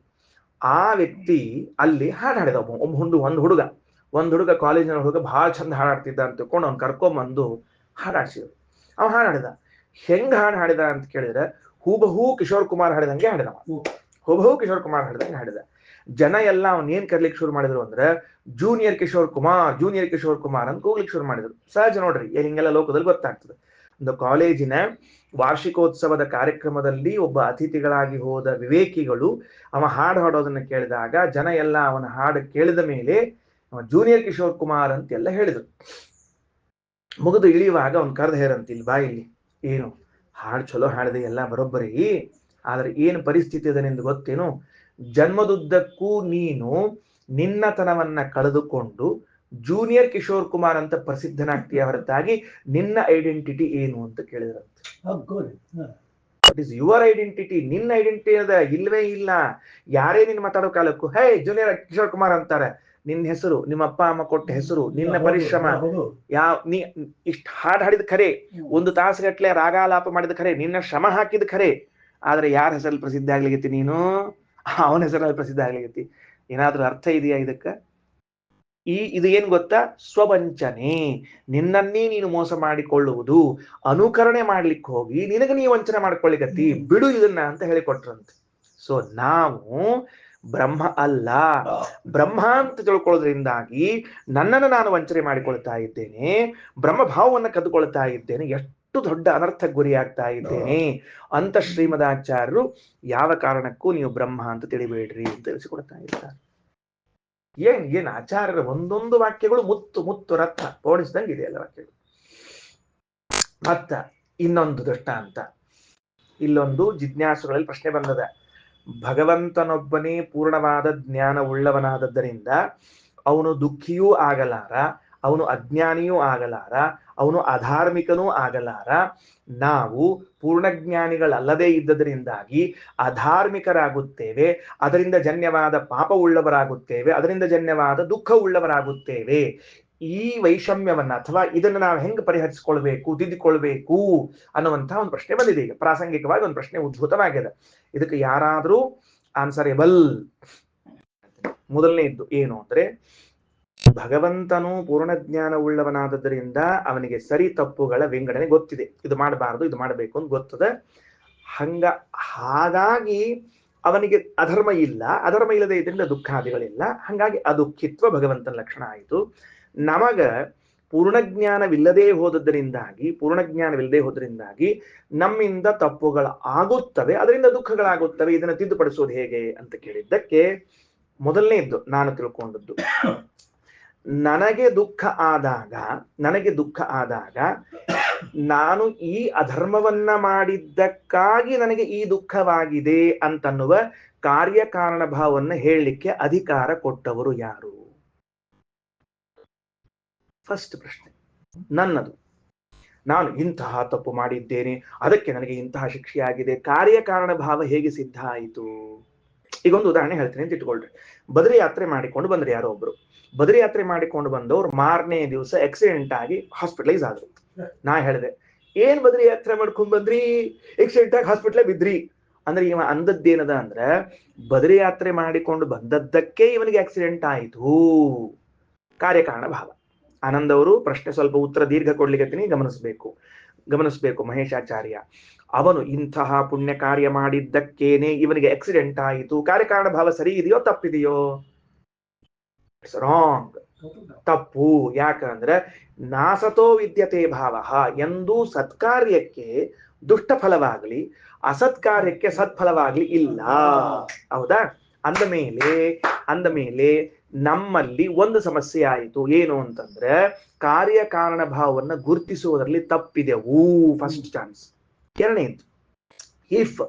ಆ ವ್ಯಕ್ತಿ ಅಲ್ಲಿ ಹಾಡು ಹಾಡಿದ. ಒಂದ್ ಹುಡುಗ ಕಾಲೇಜಿನ ಹುಡುಗ ಬಹಳ ಚಂದ ಹಾಡಾಡ್ತಿದ್ದ ಅಂತ ತಿಳ್ಕೊಂಡು ಅವ್ನು ಕರ್ಕೊಂಬಂದು ಹಾಡಾಡ್ಸಿದ್ರು. ಅವ್ ಹಾಡಾಡಿದ. ಹೆಂಗ್ ಹಾಡಿದ ಅಂತ ಕೇಳಿದ್ರೆ, ಹೂಬಹು ಕಿಶೋರ್ ಕುಮಾರ್ ಹಾಡಿದಂಗೆ ಹಾಡಿದ. ಹೂಬಹು ಕಿಶೋರ್ ಕುಮಾರ್ ಹಾಡಿದಂಗೆ ಹಾಡಿದ. ಜನ ಎಲ್ಲ ಅವ್ನ ಏನ್ ಕರ್ಲಿಕ್ಕೆ ಶುರು ಮಾಡಿದ್ರು ಅಂದ್ರೆ, ಜೂನಿಯರ್ ಕಿಶೋರ್ ಕುಮಾರ್ ಅಂತ ಕೂಗ್ಲಿಕ್ಕೆ ಶುರು ಮಾಡಿದ್ರು. ಸಹಜ ನೋಡ್ರಿ, ಹಿಂಗೆಲ್ಲ ಲೋಕದಲ್ಲಿ ಗೊತ್ತಾಗ್ತದೆ. ಒಂದು ಕಾಲೇಜಿನ ವಾರ್ಷಿಕೋತ್ಸವದ ಕಾರ್ಯಕ್ರಮದಲ್ಲಿ ಒಬ್ಬ ಅತಿಥಿಗಳಾಗಿ ಹೋದ ವಿವೇಕಿಗಳು ಅವ ಹಾಡು ಹಾಡೋದನ್ನ ಕೇಳಿದಾಗ ಜನ ಎಲ್ಲ ಅವನ ಹಾಡು ಕೇಳಿದ ಮೇಲೆ ಜೂನಿಯರ್ ಕಿಶೋರ್ ಕುಮಾರ್ ಅಂತ ಎಲ್ಲ ಹೇಳಿದ್ರು. ಮುಗಿದು ಇಳಿಯುವಾಗ ಅವ್ನು ಕರೆದ ಹೇರಂತಿಲ್, ಬಾ ಇಲ್ಲಿ, ಏನು ಹಾಡು ಚಲೋ ಹಾಡಿದೆ, ಎಲ್ಲ ಬರೋಬ್ಬರಿ, ಆದ್ರೆ ಏನು ಪರಿಸ್ಥಿತಿ ಅದನೆಂದು ಗೊತ್ತೇನು? ಜನ್ಮದುದ್ದಕ್ಕೂ ನೀನು ನಿನ್ನತನವನ್ನ ಕಳೆದುಕೊಂಡು ಜೂನಿಯರ್ ಕಿಶೋರ್ ಕುಮಾರ್ ಅಂತ ಪ್ರಸಿದ್ಧನಾಗ್ತೀಯ ಹೊರತಾಗಿ ನಿನ್ನ ಐಡೆಂಟಿಟಿ ಏನು ಅಂತ ಕೇಳಿದ್ರಂತೆ. What is your identity? ನಿನ್ನ ಐಡೆಂಟಿಟಿ ಅದ ಇಲ್ವೇ ಇಲ್ಲ. ಯಾರೇ ನಿನ್ ಮಾತಾಡೋ ಕಾಲಕ್ಕೂ ಹೇ ಜೂನಿಯರ್ ಕಿಶೋರ್ ಕುಮಾರ್ ಅಂತಾರೆ. ನಿನ್ನ ಹೆಸರು, ನಿಮ್ಮ ಅಪ್ಪ ಅಮ್ಮ ಕೊಟ್ಟ ಹೆಸರು, ನಿನ್ನ ಪರಿಶ್ರಮ, ನೀ ಇಷ್ಟ ಹಾಡು ಹಾಡಿದ ಖರೆ, ಒಂದು ತಾಸುಗಟ್ಲೆ ರಾಗಾಲಾಪ ಮಾಡಿದ ಖರೆ, ನಿನ್ನ ಶ್ರಮ ಹಾಕಿದ ಖರೆ, ಆದ್ರೆ ಯಾರ ಹೆಸರಲ್ಲಿ ಪ್ರಸಿದ್ಧ ಆಗ್ಲಿಗತಿ? ನೀನು ಅವನ ಹೆಸರಲ್ಲಿ ಪ್ರಸಿದ್ಧ ಆಗ್ಲಿಗತಿ. ಏನಾದ್ರೂ ಅರ್ಥ ಇದೆಯಾ ಇದಕ್ಕ? ಇದು ಏನ್ ಗೊತ್ತಾ? ಸ್ವವಂಚನೆ. ನಿನ್ನನ್ನೇ ನೀನು ಮೋಸ ಮಾಡಿಕೊಳ್ಳುವುದು, ಅನುಕರಣೆ ಮಾಡ್ಲಿಕ್ಕೆ ಹೋಗಿ ನಿನಗೆ ನೀ ವಂಚನೆ ಮಾಡ್ಕೊಳ್ಳಿಕತ್ತಿ, ಬಿಡು ಇದನ್ನ ಅಂತ ಹೇಳಿಕೊಟ್ರಂತೆ. ಸೊ ನಾವು ಬ್ರಹ್ಮ ಅಲ್ಲ, ಬ್ರಹ್ಮ ಅಂತ ತಿಳ್ಕೊಳ್ಳೋದ್ರಿಂದಾಗಿ ನನ್ನನ್ನು ನಾನು ವಂಚನೆ ಮಾಡಿಕೊಳ್ತಾ ಇದ್ದೇನೆ, ಬ್ರಹ್ಮಭಾವವನ್ನು ಕದ್ದುಕೊಳ್ತಾ ಇದ್ದೇನೆ, ಎಷ್ಟು ದೊಡ್ಡ ಅನರ್ಥಕ್ಕೆ ಗುರಿಯಾಗ್ತಾ ಇದ್ದೇನೆ ಅಂತ ಶ್ರೀಮದಾಚಾರ್ಯರು ಯಾವ ಕಾರಣಕ್ಕೂ ನೀವು ಬ್ರಹ್ಮ ಅಂತ ತಿಳಿಬೇಡ್ರಿ ಅಂತ ತಿಳಿಸಿಕೊಡ್ತಾ ಇದ್ದಾರೆ. ಏನ್ ಆಚಾರ್ಯರ ಒಂದೊಂದು ವಾಕ್ಯಗಳು ಮುತ್ತು ಮುತ್ತು ರತ್ನ ಪೋಣಿಸಿದಂಗೆ ಇದೆಯಲ್ಲ ವಾಕ್ಯಗಳು. ಮತ್ತ ಇನ್ನೊಂದು ದೃಷ್ಟಾಂತ, ಇಲ್ಲೊಂದು ಜಿಜ್ಞಾಸುಗಳಲ್ಲಿ ಪ್ರಶ್ನೆ ಬಂದದ. ಭಗವಂತನೊಬ್ಬನೇ ಪೂರ್ಣವಾದ ಜ್ಞಾನ ಉಳ್ಳವನಾದದ್ದರಿಂದ ಅವನು ದುಃಖಿಯೂ ಆಗಲಾರ, ಅವನು ಅಜ್ಞಾನಿಯೂ ಆಗಲಾರ, ಅವನು ಅಧಾರ್ಮಿಕನೂ ಆಗಲಾರ. ನಾವು ಪೂರ್ಣಜ್ಞಾನಿಗಳಲ್ಲದೇ ಇದ್ದದರಿಂದಾಗಿ ಅಧಾರ್ಮಿಕರಾಗುತ್ತೇವೆ, ಅದರಿಂದ ಜನ್ಯವಾದ ಪಾಪ ಉಳ್ಳವರಾಗುತ್ತೇವೆ, ಅದರಿಂದ ಜನ್ಯವಾದ ದುಃಖ ಉಳ್ಳವರಾಗುತ್ತೇವೆ. ಈ ವೈಷಮ್ಯವನ್ನ ಅಥವಾ ಇದನ್ನು ನಾವು ಹೆಂಗೆ ಪರಿಹರಿಸಿಕೊಳ್ಬೇಕು, ತಿದ್ದಿಕೊಳ್ಬೇಕು ಅನ್ನುವಂತಹ ಒಂದು ಪ್ರಶ್ನೆ ಬಂದಿದೆ. ಈಗ ಪ್ರಾಸಂಗಿಕವಾಗಿ ಒಂದು ಪ್ರಶ್ನೆ ಉದ್ಭೂತವಾಗಿದೆ. ಇದಕ್ಕೆ ಯಾರಾದ್ರೂ ಆನ್ಸರೇಬಲ್? ಮೊದಲನೇ ಇದ್ದು ಏನು ಅಂದ್ರೆ, ಭಗವಂತನು ಪೂರ್ಣಜ್ಞಾನ ಉಳ್ಳವನಾದದ್ದರಿಂದ ಅವನಿಗೆ ಸರಿ ತಪ್ಪುಗಳ ವಿಂಗಡಣೆ ಗೊತ್ತಿದೆ. ಇದು ಮಾಡಬಾರದು, ಇದು ಮಾಡಬೇಕು ಅಂತ ಗೊತ್ತದೆ. ಹಾಗಾಗಿ ಅವನಿಗೆ ಅಧರ್ಮ ಇಲ್ಲ, ಅಧರ್ಮ ಇಲ್ಲದೆ ಇದರಿಂದ ದುಃಖಾದಿಗಳಿಲ್ಲ. ಹಾಗಾಗಿ ಅದುಃಖಿತ್ವ ಭಗವಂತನ ಲಕ್ಷಣ ಆಯಿತು. ನಮಗ ಪೂರ್ಣಜ್ಞಾನವಿಲ್ಲದೆ ಹೋದ್ರಿಂದಾಗಿ ನಮ್ಮಿಂದ ತಪ್ಪುಗಳು ಆಗುತ್ತವೆ, ಅದರಿಂದ ದುಃಖಗಳಾಗುತ್ತವೆ. ಇದನ್ನು ತಿದ್ದುಪಡಿಸೋದು ಹೇಗೆ ಅಂತ ಕೇಳಿದ್ದಕ್ಕೆ ಮೊದಲನೇದ್ದು ನಾನು ತಿಳ್ಕೊಂಡದ್ದು, ನನಗೆ ದುಃಖ ಆದಾಗ ನಾನು ಈ ಅಧರ್ಮವನ್ನ ಮಾಡಿದ್ದಕ್ಕಾಗಿ ನನಗೆ ಈ ದುಃಖವಾಗಿದೆ ಅಂತನ್ನುವ ಕಾರ್ಯಕಾರಣ ಭಾವವನ್ನು ಹೇಳಲಿಕ್ಕೆ ಅಧಿಕಾರ ಕೊಟ್ಟವರು ಯಾರು? ಫಸ್ಟ್ ಪ್ರಶ್ನೆ ನನ್ನದು. ನಾನು ಇಂತಹ ತಪ್ಪು ಮಾಡಿದ್ದೇನೆ, ಅದಕ್ಕೆ ನನಗೆ ಇಂತಹ ಶಿಕ್ಷೆಯಾಗಿದೆ. ಕಾರ್ಯಕಾರಣ ಭಾವ ಹೇಗೆ ಸಿದ್ಧ ಆಯಿತು? ಈಗ ಒಂದು ಉದಾಹರಣೆ ಹೇಳ್ತೀನಿ ಅಂತ ಇಟ್ಕೊಳ್ರಿ. ಬದರಿ ಯಾತ್ರೆ ಮಾಡಿಕೊಂಡು ಬಂದ್ರಿ ಯಾರೋ ಒಬ್ರು. ಬದರಿ ಯಾತ್ರೆ ಮಾಡಿಕೊಂಡು ಬಂದವ್ರು ಮಾರನೇ ದಿವಸ ಆಕ್ಸಿಡೆಂಟ್ ಆಗಿ ಹಾಸ್ಪಿಟಲೈಸ್ ಆದ್ರು. ನಾ ಹೇಳಿದೆ, ಏನ್ ಬದರಿ ಯಾತ್ರೆ ಮಾಡ್ಕೊಂಡ್ ಬಂದ್ರಿ, ಆಕ್ಸಿಡೆಂಟ್ ಆಗಿ ಹಾಸ್ಪಿಟ್ಲೇ ಬಿದ್ರಿ ಅಂದ್ರೆ ಇವ ಅಂದದ್ದೇನದ ಅಂದ್ರೆ ಬದರಿ ಯಾತ್ರೆ ಮಾಡಿಕೊಂಡು ಬಂದದ್ದಕ್ಕೆ ಇವನಿಗೆ ಆಕ್ಸಿಡೆಂಟ್ ಆಯಿತು. ಕಾರ್ಯಕಾರಣ ಭಾವ. ಆನಂದ್ ಅವರು ಪ್ರಶ್ನೆ ಸ್ವಲ್ಪ ಉತ್ತರ ದೀರ್ಘ ಕೊಡ್ಲಿಕ್ಕೆ ಗಮನಿಸ್ಬೇಕು ಮಹೇಶಾಚಾರ್ಯ. ಅವನು ಇಂತಹ ಪುಣ್ಯ ಕಾರ್ಯ ಮಾಡಿದ್ದಕ್ಕೇನೆ ಇವನಿಗೆ ಆಕ್ಸಿಡೆಂಟ್ ಆಯಿತು. ಕಾರ್ಯಕಾರಣ ಭಾವ ಸರಿ ಇದೆಯೋ ತಪ್ಪಿದೆಯೋ? ಇಟ್ಸ್ ರಾಂಗ್, ತಪ್ಪು. ಯಾಕಂದ್ರೆ ನಾಸತೋ ವಿದ್ಯತೆ ಭಾವ ಎಂದು ಸತ್ಕಾರ್ಯಕ್ಕೆ ದುಷ್ಟ ಫಲವಾಗ್ಲಿ ಅಸತ್ಕಾರ್ಯಕ್ಕೆ ಸತ್ಫಲವಾಗ್ಲಿ ಇಲ್ಲ. ಹೌದಾ? ಅಂದ ಮೇಲೆ ನಮ್ಮಲ್ಲಿ ಒಂದು ಸಮಸ್ಯೆ ಆಯಿತು. ಏನು ಅಂತಂದ್ರೆ ಕಾರ್ಯಕಾರಣ ಭಾವವನ್ನ ಗುರುತಿಸುವುದರಲ್ಲಿ ತಪ್ಪಿದೆವು. First chance. ಎರಡನೇದು, ಇಫ್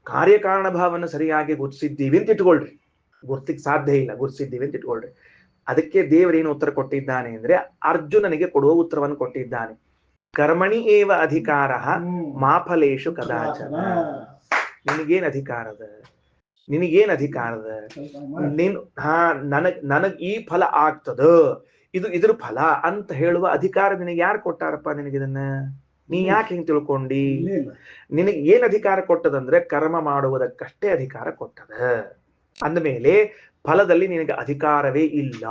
ಕಾರ್ಯಕಾರಣ ಭಾವವನ್ನು ಸರಿಯಾಗಿ ಗುರುತಿಸಿದ್ದೀವಿ ಅಂತ ಇಟ್ಕೊಳ್ರಿ, ಗುರ್ತಿಕ್ ಸಾಧ್ಯ ಇಲ್ಲ, ಗುರುತಿಸಿದ್ದೀವಿ ಅಂತ ಇಟ್ಕೊಳ್ರಿ. ಅದಕ್ಕೆ ದೇವರೇನು ಉತ್ತರ ಕೊಟ್ಟಿದ್ದಾನೆ ಅಂದ್ರೆ ಅರ್ಜುನನಿಗೆ ಕೊಡುವ ಉತ್ತರವನ್ನು ಕೊಟ್ಟಿದ್ದಾನೆ. ಕರ್ಮಣಿ ಏವ ಅಧಿಕಾರ ಮಾಫಲೇಶು ಕದಾಚನ. ನಿನಗೇನ್ ಅಧಿಕಾರದ ನನಗ್ ಈ ಫಲ ಆಗ್ತದ, ಇದು ಇದ್ರ ಫಲ ಅಂತ ಹೇಳುವ ಅಧಿಕಾರ ನಿನಗೆ ಯಾರು ಕೊಟ್ಟಾರಪ್ಪ? ನಿನಗಿದನ್ನ ನೀ ಯಾಕೆ ಹಿಂಗ್ ತಿಳ್ಕೊಂಡಿ? ನಿನಗೆ ಏನ್ ಅಧಿಕಾರ ಕೊಟ್ಟದಂದ್ರೆ ಕರ್ಮ ಮಾಡುವುದಕ್ಕಷ್ಟೇ ಅಧಿಕಾರ ಕೊಟ್ಟದ. ಅಂದಮೇಲೆ ಫಲದಲ್ಲಿ ನಿನಗೆ ಅಧಿಕಾರವೇ ಇಲ್ಲ.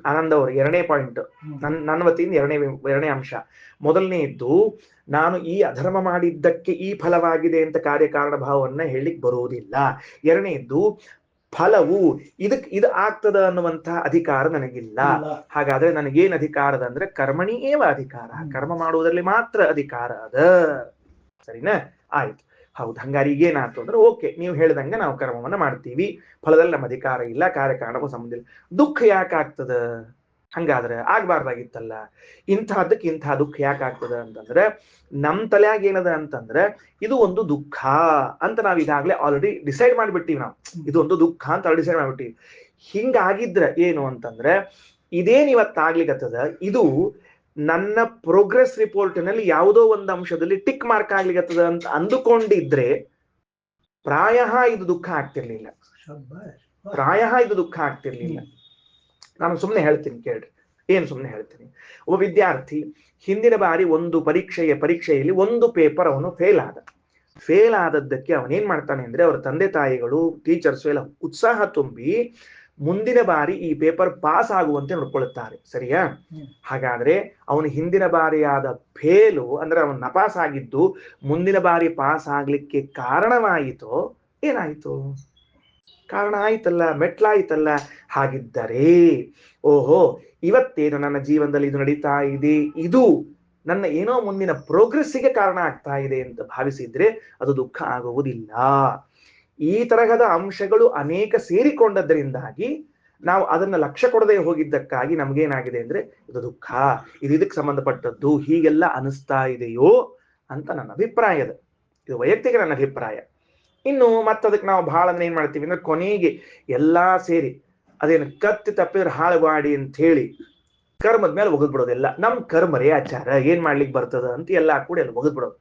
ಆನಂದ್ ಅವರು ಎರಡನೇ ಪಾಯಿಂಟ್, ನನ್ನ ವತಿಯಿಂದ ಎರಡನೇ ಅಂಶ. ಮೊದಲನೇದ್ದು, ನಾನು ಈ ಅಧರ್ಮ ಮಾಡಿದ್ದಕ್ಕೆ ಈ ಫಲವಾಗಿದೆ ಅಂತ ಕಾರ್ಯಕಾರಣ ಭಾವವನ್ನ ಹೇಳಿಕ್ ಬರುವುದಿಲ್ಲ. ಎರಡನೇದ್ದು, ಫಲವು ಇದು ಆಗ್ತದ ಅನ್ನುವಂತಹ ಅಧಿಕಾರ ನನಗಿಲ್ಲ. ಹಾಗಾದ್ರೆ ನನಗೇನ್ ಅಧಿಕಾರದ ಅಂದ್ರೆ ಕರ್ಮಣಿ ಏವ ಅಧಿಕಾರ, ಕರ್ಮ ಮಾಡುವುದರಲ್ಲಿ ಮಾತ್ರ ಅಧಿಕಾರ ಅದ. ಸರಿನಾ? ಆಯ್ತು. ಹೌದು, ಹಂಗಾರೆ ಈಗೇನಾಯ್ತು ಅಂದ್ರೆ ಓಕೆ, ನೀವು ಹೇಳ್ದಂಗೆ ನಾವು ಕರ್ಮವನ್ನ ಮಾಡ್ತೀವಿ, ಫಲದಲ್ಲಿ ನಮ್ಮ ಅಧಿಕಾರ ಇಲ್ಲ, ಕಾರ್ಯಕಾರಣಕ್ಕೂ ಸಂಬಂಧ ಇಲ್ಲ. ದುಃಖ ಯಾಕೆ ಆಗ್ತದ? ಹಂಗಾದ್ರೆ ಆಗ್ಬಾರ್ದಾಗಿತ್ತಲ್ಲ. ಇಂತಹದ್ದಕ್ಕೆ ಇಂತಹ ದುಃಖ ಯಾಕೆ ಆಗ್ತದ ಅಂತಂದ್ರೆ ನಮ್ ತಲೆಯಾಗ ಏನದ ಅಂತಂದ್ರೆ ಇದು ಒಂದು ದುಃಖ ಅಂತ ನಾವ್ ಈಗಾಗ್ಲೇ ಆಲ್ರೆಡಿ ಡಿಸೈಡ್ ಮಾಡ್ಬಿಟ್ಟಿವಿ. ನಾವು ಇದು ಒಂದು ದುಃಖ ಅಂತ ಡಿಸೈಡ್ ಮಾಡ್ಬಿಟ್ಟಿವಿ. ಹಿಂಗಾಗಿದ್ರೆ ಏನು ಅಂತಂದ್ರೆ ಇದೇನ್ ಇವತ್ತಾಗ್ಲಿಕ್ಕತ್ತದ, ಇದು ನನ್ನ ಪ್ರೋಗ್ರೆಸ್ ರಿಪೋರ್ಟ್ ನಲ್ಲಿ ಯಾವುದೋ ಒಂದು ಅಂಶದಲ್ಲಿ ಟಿಕ್ ಮಾರ್ಕ್ ಆಗ್ಲಿಕ್ಕತ್ತದ ಅಂತ ಅಂದುಕೊಂಡಿದ್ರೆ ಇದು ದುಃಖ ಆಗ್ತಿರ್ಲಿಲ್ಲ. ಇದು ದುಃಖ ಆಗ್ತಿರ್ಲಿಲ್ಲ. ನಾನು ಸುಮ್ಮನೆ ಹೇಳ್ತೀನಿ ಕೇಳ್ರಿ. ಏನು ಸುಮ್ಮನೆ ಹೇಳ್ತೀನಿ? ಒಬ್ಬ ವಿದ್ಯಾರ್ಥಿ ಹಿಂದಿನ ಬಾರಿ ಒಂದು ಪರೀಕ್ಷೆಯಲ್ಲಿ ಒಂದು ಪೇಪರ್ ಅವನು ಫೇಲ್ ಆದದ್ದಕ್ಕೆ ಅವನೇನ್ ಮಾಡ್ತಾನೆ ಅಂದ್ರೆ ಅವರ ತಂದೆ ತಾಯಿಗಳು, ಟೀಚರ್ಸ್ ಎಲ್ಲ ಉತ್ಸಾಹ ತುಂಬಿ ಮುಂದಿನ ಬಾರಿ ಈ ಪೇಪರ್ ಪಾಸ್ ಆಗುವಂತೆ ನೋಡ್ಕೊಳ್ಳುತ್ತಾರೆ. ಸರಿಯಾ? ಹಾಗಾದ್ರೆ ಅವನು ಹಿಂದಿನ ಬಾರಿಯಾದ ಫೇಲು ಅಂದ್ರೆ ಅವನು ನಪಾಸ್ ಆಗಿದ್ದು ಮುಂದಿನ ಬಾರಿ ಪಾಸ್ ಆಗ್ಲಿಕ್ಕೆ ಕಾರಣವಾಯಿತೋ ಏನಾಯ್ತು? ಕಾರಣ ಆಯ್ತಲ್ಲ, ಮೆಟ್ಲಾಯ್ತಲ್ಲ. ಹಾಗಿದ್ದರೆ ಓಹೋ, ಇವತ್ತೇನು ನನ್ನ ಜೀವನದಲ್ಲಿ ಇದು ನಡೀತಾ ಇದೆ, ಇದು ನನ್ನ ಏನೋ ಮುಂದಿನ ಪ್ರೋಗ್ರೆಸ್ಸಿಗೆ ಕಾರಣ ಆಗ್ತಾ ಇದೆ ಅಂತ ಭಾವಿಸಿದ್ರೆ ಅದು ದುಃಖ ಆಗುವುದಿಲ್ಲ. ಈ ತರಹದ ಅಂಶಗಳು ಅನೇಕ ಸೇರಿಕೊಂಡದ್ರಿಂದಾಗಿ ನಾವು ಅದನ್ನ ಲಕ್ಷ್ಯ ಕೊಡದೆ ಹೋಗಿದ್ದಕ್ಕಾಗಿ ನಮ್ಗೇನಾಗಿದೆ ಅಂದ್ರೆ ಇದು ದುಃಖ, ಇದಕ್ಕೆ ಸಂಬಂಧಪಟ್ಟದ್ದು, ಹೀಗೆಲ್ಲ ಅನಿಸ್ತಾ ಇದೆಯೋ ಅಂತ ನನ್ನ ಅಭಿಪ್ರಾಯದ. ಇದು ವೈಯಕ್ತಿಕ ನನ್ನ ಅಭಿಪ್ರಾಯ. ಇನ್ನು ಮತ್ತದಕ್ಕೆ ನಾವು ಬಹಳ ಅಂದ್ರೆ ಏನ್ ಮಾಡ್ತೀವಿ ಅಂದ್ರೆ ಕೊನೆಗೆ ಎಲ್ಲಾ ಸೇರಿ ಅದೇನು ಕತ್ತಿ ತಪ್ಪಿದ್ರೆ ಹಾಳುಗಾಡಿ ಅಂತ ಹೇಳಿ ಕರ್ಮದ ಮೇಲೆ ಒಗದ್ಬಿಡೋದೆಲ್ಲ. ನಮ್ ಕರ್ಮರೇ ಆಚಾರ, ಏನ್ ಮಾಡ್ಲಿಕ್ಕೆ ಬರ್ತದ ಅಂತ ಎಲ್ಲಾ ಕೂಡ ಎಲ್ಲ ಒಗದ್ಬಿಡೋದು.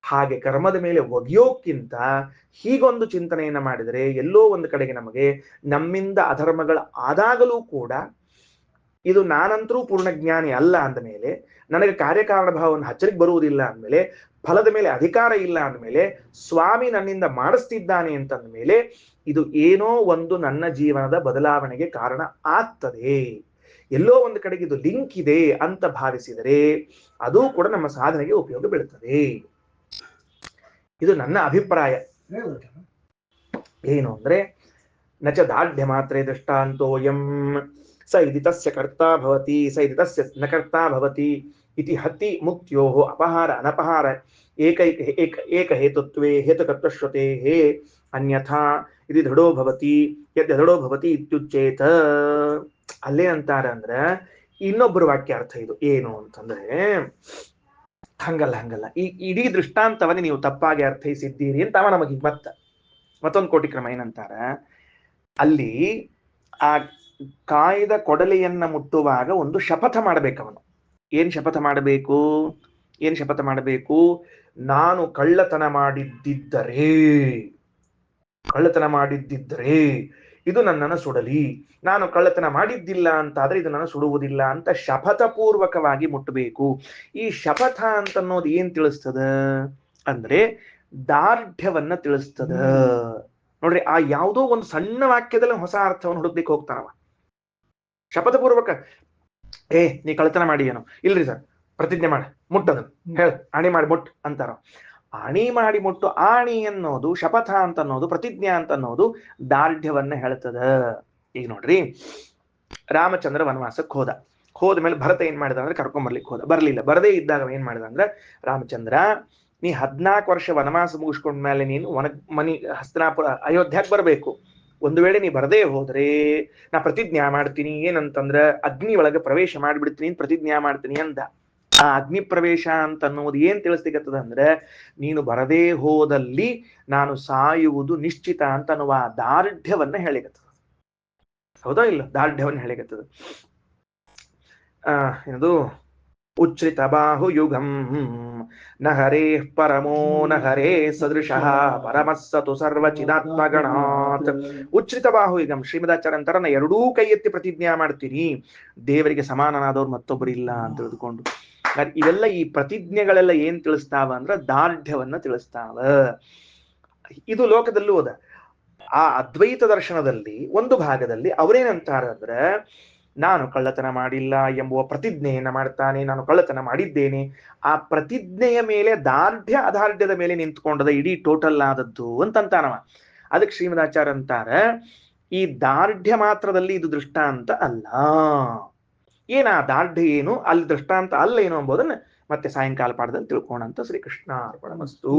ಹಾಗೆ ಕರ್ಮದ ಮೇಲೆ ಒಗೆಯೋಕ್ಕಿಂತ ಹೀಗೊಂದು ಚಿಂತನೆಯನ್ನ ಮಾಡಿದರೆ ಎಲ್ಲೋ ಒಂದು ಕಡೆಗೆ ನಮಗೆ ನಮ್ಮಿಂದ ಅಧರ್ಮಗಳ ಆದಾಗಲೂ ಕೂಡ ಇದು ನಾನಂತರೂ ಪೂರ್ಣ ಜ್ಞಾನಿ ಅಲ್ಲ ಅಂದ ಮೇಲೆ, ನನಗೆ ಕಾರ್ಯಕಾರಣ ಭಾವವನ್ನು ಹಚ್ಚಲಿಕ್ಕೆ ಬರುವುದಿಲ್ಲ ಅಂದಮೇಲೆ, ಫಲದ ಮೇಲೆ ಅಧಿಕಾರ ಇಲ್ಲ ಅಂದಮೇಲೆ, ಸ್ವಾಮಿ ನನ್ನಿಂದ ಮಾಡಿಸ್ತಿದ್ದಾನೆ ಅಂತಂದ ಮೇಲೆ ಇದು ಏನೋ ಒಂದು ನನ್ನ ಜೀವನದ ಬದಲಾವಣೆಗೆ ಕಾರಣ ಆಗ್ತದೆ, ಎಲ್ಲೋ ಒಂದು ಕಡೆಗೆ ಇದು ಲಿಂಕ್ ಇದೆ ಅಂತ ಭಾವಿಸಿದರೆ ಅದು ಕೂಡ ನಮ್ಮ ಸಾಧನೆಗೆ ಉಪಯೋಗ ಬೀಳುತ್ತದೆ. ಇದು ನನ್ನ ಅಭಿಪ್ರಾಯ. ಏನು ಅಂದ್ರೆ ನಚ ದಾಢ್ಯ ಮಾತ್ರೆ ದೃಷ್ಟಾಂತೋಯಂ ಸ ಇದಿ ತಸ್ಯ ಕರ್ತಾ ಭವತಿ ಸ ಇದಿ ತಸ್ಯ ನ ಕರ್ತಾ ಭವತಿ ಇತಿ ಹತಿ ಮುಕ್ತ್ಯೋಃ ಅಪಹಾರ ಅನಪಹಾರ ಏಕ ಹೇತುತ್ವೇ ಹೇತುಕತ್ವಶ್ರುತೇಃ ಅನ್ಯಥಾ ಇದು ದೃಢೋ ಭವತಿ ಯದೃಢೋ ಭವತಿ ಇತ್ಯುಚ್ಯೇತ. ಅಲ್ಲೇ ಅಂತಾರ ಅಂದ್ರ ಇನ್ನೊಬ್ಬರ ವಾಕ್ಯಾರ್ಥ ಇದು. ಏನು ಅಂತಂದ್ರೆ ಹಂಗಲ್ಲ, ಈ ಇಡೀ ದೃಷ್ಟಾಂತವನ್ನೇ ನೀವು ತಪ್ಪಾಗಿ ಅರ್ಥೈಸಿದ್ದೀರಿ ಅಂತ ಅವ ನಮಗೆ ಮತ್ತೊಂದು ಕೋಟಿ ಕ್ರಮ ಏನಂತಾರ, ಅಲ್ಲಿ ಆ ಕಾಯ್ದ ಕೊಡಲಿಯನ್ನ ಮುಟ್ಟುವಾಗ ಒಂದು ಶಪಥ ಮಾಡ್ಬೇಕವನು. ಏನ್ ಶಪಥ ಮಾಡಬೇಕು? ಏನ್ ಶಪಥ ಮಾಡಬೇಕು? ನಾನು ಕಳ್ಳತನ ಮಾಡಿದ್ದಿದ್ದರೆ ಇದು ನನ್ನನ್ನು ಸುಡಲಿ, ನಾನು ಕಳ್ಳತನ ಮಾಡಿದ್ದಿಲ್ಲ ಅಂತಾದ್ರೆ ಇದು ನನ್ನ ಸುಡುವುದಿಲ್ಲ ಅಂತ ಶಪಥ ಪೂರ್ವಕವಾಗಿ ಮುಟ್ಟಬೇಕು. ಈ ಶಪಥ ಅಂತ ಅನ್ನೋದು ಏನ್ ತಿಳಿಸ್ತದ ಅಂದ್ರೆ ದಾರ್ಢ್ಯವನ್ನ ತಿಳಿಸ್ತದ. ನೋಡ್ರಿ, ಆ ಯಾವುದೋ ಒಂದು ಸಣ್ಣ ವಾಕ್ಯದಲ್ಲಿ ಹೊಸ ಅರ್ಥವನ್ನು ಹುಡುಕ್ಲಿಕ್ಕೆ ಹೋಗ್ತಾನವ. ಶಪಥ ಪೂರ್ವಕ ನೀ ಕಳ್ಳತನ ಮಾಡಿ ಏನೋ, ಇಲ್ರಿ ಸರ್ ಪ್ರತಿಜ್ಞೆ ಮಾಡ, ಮುಟ್ಟದನ್ ಹೇಳ, ಆಣಿ ಮಾಡಿ ಮುಟ್ ಅಂತಾರ. ಆಣಿ ಮಾಡಿ ಮುಟ್ಟು, ಆಣಿ ಅನ್ನೋದು, ಶಪಥ ಅಂತ ಅನ್ನೋದು, ಪ್ರತಿಜ್ಞೆ ಅಂತ ಅನ್ನೋದು ದಾರ್ಢ್ಯವನ್ನ ಹೇಳ್ತದ. ಈಗ ನೋಡ್ರಿ, ರಾಮಚಂದ್ರ ವನವಾಸಕ್ಕೆ ಹೋದ ಮೇಲೆ ಭರತ ಏನ್ ಮಾಡಿದ ಅಂದ್ರೆ ಕರ್ಕೊಂಬರ್ಲಿಕ್ಕೆ ಬರ್ಲಿಲ್ಲ. ಬರದೇ ಇದ್ದಾಗ ಏನ್ ಮಾಡಿದ ಅಂದ್ರೆ, ರಾಮಚಂದ್ರ ನೀ 14 ವರ್ಷ ವನವಾಸ ಮುಗಿಸ್ಕೊಂಡ್ಮೇಲೆ ನೀನು ಮನಿ ಹಸ್ತಿನಾಪುರ ಅಯೋಧ್ಯಕ್ಕೆ ಬರಬೇಕು. ಒಂದು ವೇಳೆ ನೀ ಬರದೇ ಹೋದ್ರೆ ನಾ ಪ್ರತಿಜ್ಞಾ ಮಾಡ್ತೀನಿ, ಏನಂತಂದ್ರ ಅಗ್ನಿ ಒಳಗೆ ಪ್ರವೇಶ ಮಾಡ್ಬಿಡ್ತೀನಿ, ಪ್ರತಿಜ್ಞಾ ಮಾಡ್ತೀನಿ ಅಂದ. ಆ ಅಗ್ನಿ ಪ್ರವೇಶ ಅಂತ ಅನ್ನೋದು ಏನ್ ತಿಳಿಸ್ಲಿಕ್ಕತ್ತದ ಅಂದ್ರೆ, ನೀನು ಬರದೇ ಹೋದಲ್ಲಿ ನಾನು ಸಾಯುವುದು ನಿಶ್ಚಿತ ಅಂತ ಅನ್ನುವ ದಾರ್ಢ್ಯವನ್ನ ಹೇಳಿಕತ್ತದ. ಹೌದಾ ಇಲ್ಲ? ದಾರ್ಢ್ಯವನ್ನ ಹೇಳಿಕತ್ತದ. ಏನದು ಉಚ್ಛ್ರಿತ ಬಾಹುಯುಗಂ ನ ಹರೇ ಪರಮೋ ನ ಹರೇ ಸದೃಶಃ ಪರಮಸ್ಸತು ಸರ್ವಚಿದಾತ್ಮಗಣಾತ್. ಉಚ್ಛ್ರಿತ ಬಾಹುಯುಗಂ, ಶ್ರೀಮದಾಚಾರ್ಯ ಅಂತಾರ, ನಾ ಎರಡೂ ಕೈ ಎತ್ತಿ ಪ್ರತಿಜ್ಞಾ ಮಾಡ್ತೀನಿ, ದೇವರಿಗೆ ಸಮಾನನಾದವ್ರು ಮತ್ತೊಬ್ಬರು ಇಲ್ಲ ಅಂತ ತಿಳಿದುಕೊಂಡು. ಇವೆಲ್ಲ ಈ ಪ್ರತಿಜ್ಞೆಗಳೆಲ್ಲ ಏನ್ ತಿಳಿಸ್ತಾವ ಅಂದ್ರ ದಾರ್ಢ್ಯವನ್ನ ತಿಳಿಸ್ತಾವ. ಇದು ಲೋಕದಲ್ಲೂ ಅದ. ಆ ಅದ್ವೈತ ದರ್ಶನದಲ್ಲಿ ಒಂದು ಭಾಗದಲ್ಲಿ ಅವರೇನಂತಾರ ಅಂದ್ರೆ, ನಾನು ಕಳ್ಳತನ ಮಾಡಿಲ್ಲ ಎಂಬುವ ಪ್ರತಿಜ್ಞೆಯನ್ನ ಮಾಡ್ತಾನೆ, ನಾನು ಕಳ್ಳತನ ಮಾಡಿದ್ದೇನೆ. ಆ ಪ್ರತಿಜ್ಞೆಯ ಮೇಲೆ ದಾರ್ಢ್ಯ ಅದಾರ್ಢ್ಯದ ಮೇಲೆ ನಿಂತ್ಕೊಂಡದ ಇಡೀ ಟೋಟಲ್ ಆದದ್ದು ಅಂತಂತಾನವ. ಅದಕ್ಕೆ ಶ್ರೀಮದಾಚಾರ್ಯ ಅಂತಾರ, ಈ ದಾರ್ಢ್ಯ ಮಾತ್ರದಲ್ಲಿ ಇದು ದೃಷ್ಟಾಂತ ಅಲ್ಲ. ಏನ ದಾರ್ಢ್ಯ ಏನು, ಅಲ್ಲಿ ದೃಷ್ಟಾಂತ ಅಲ್ಲ ಏನು ಎಂಬುದನ್ನ ಮತ್ತೆ ಸಾಯಂಕಾಲ ಪಾಠದಲ್ಲಿ ತಿಳ್ಕೋಣ ಅಂತ. ಶ್ರೀಕೃಷ್ಣ ಅರ್ಪಣಮಸ್ತು.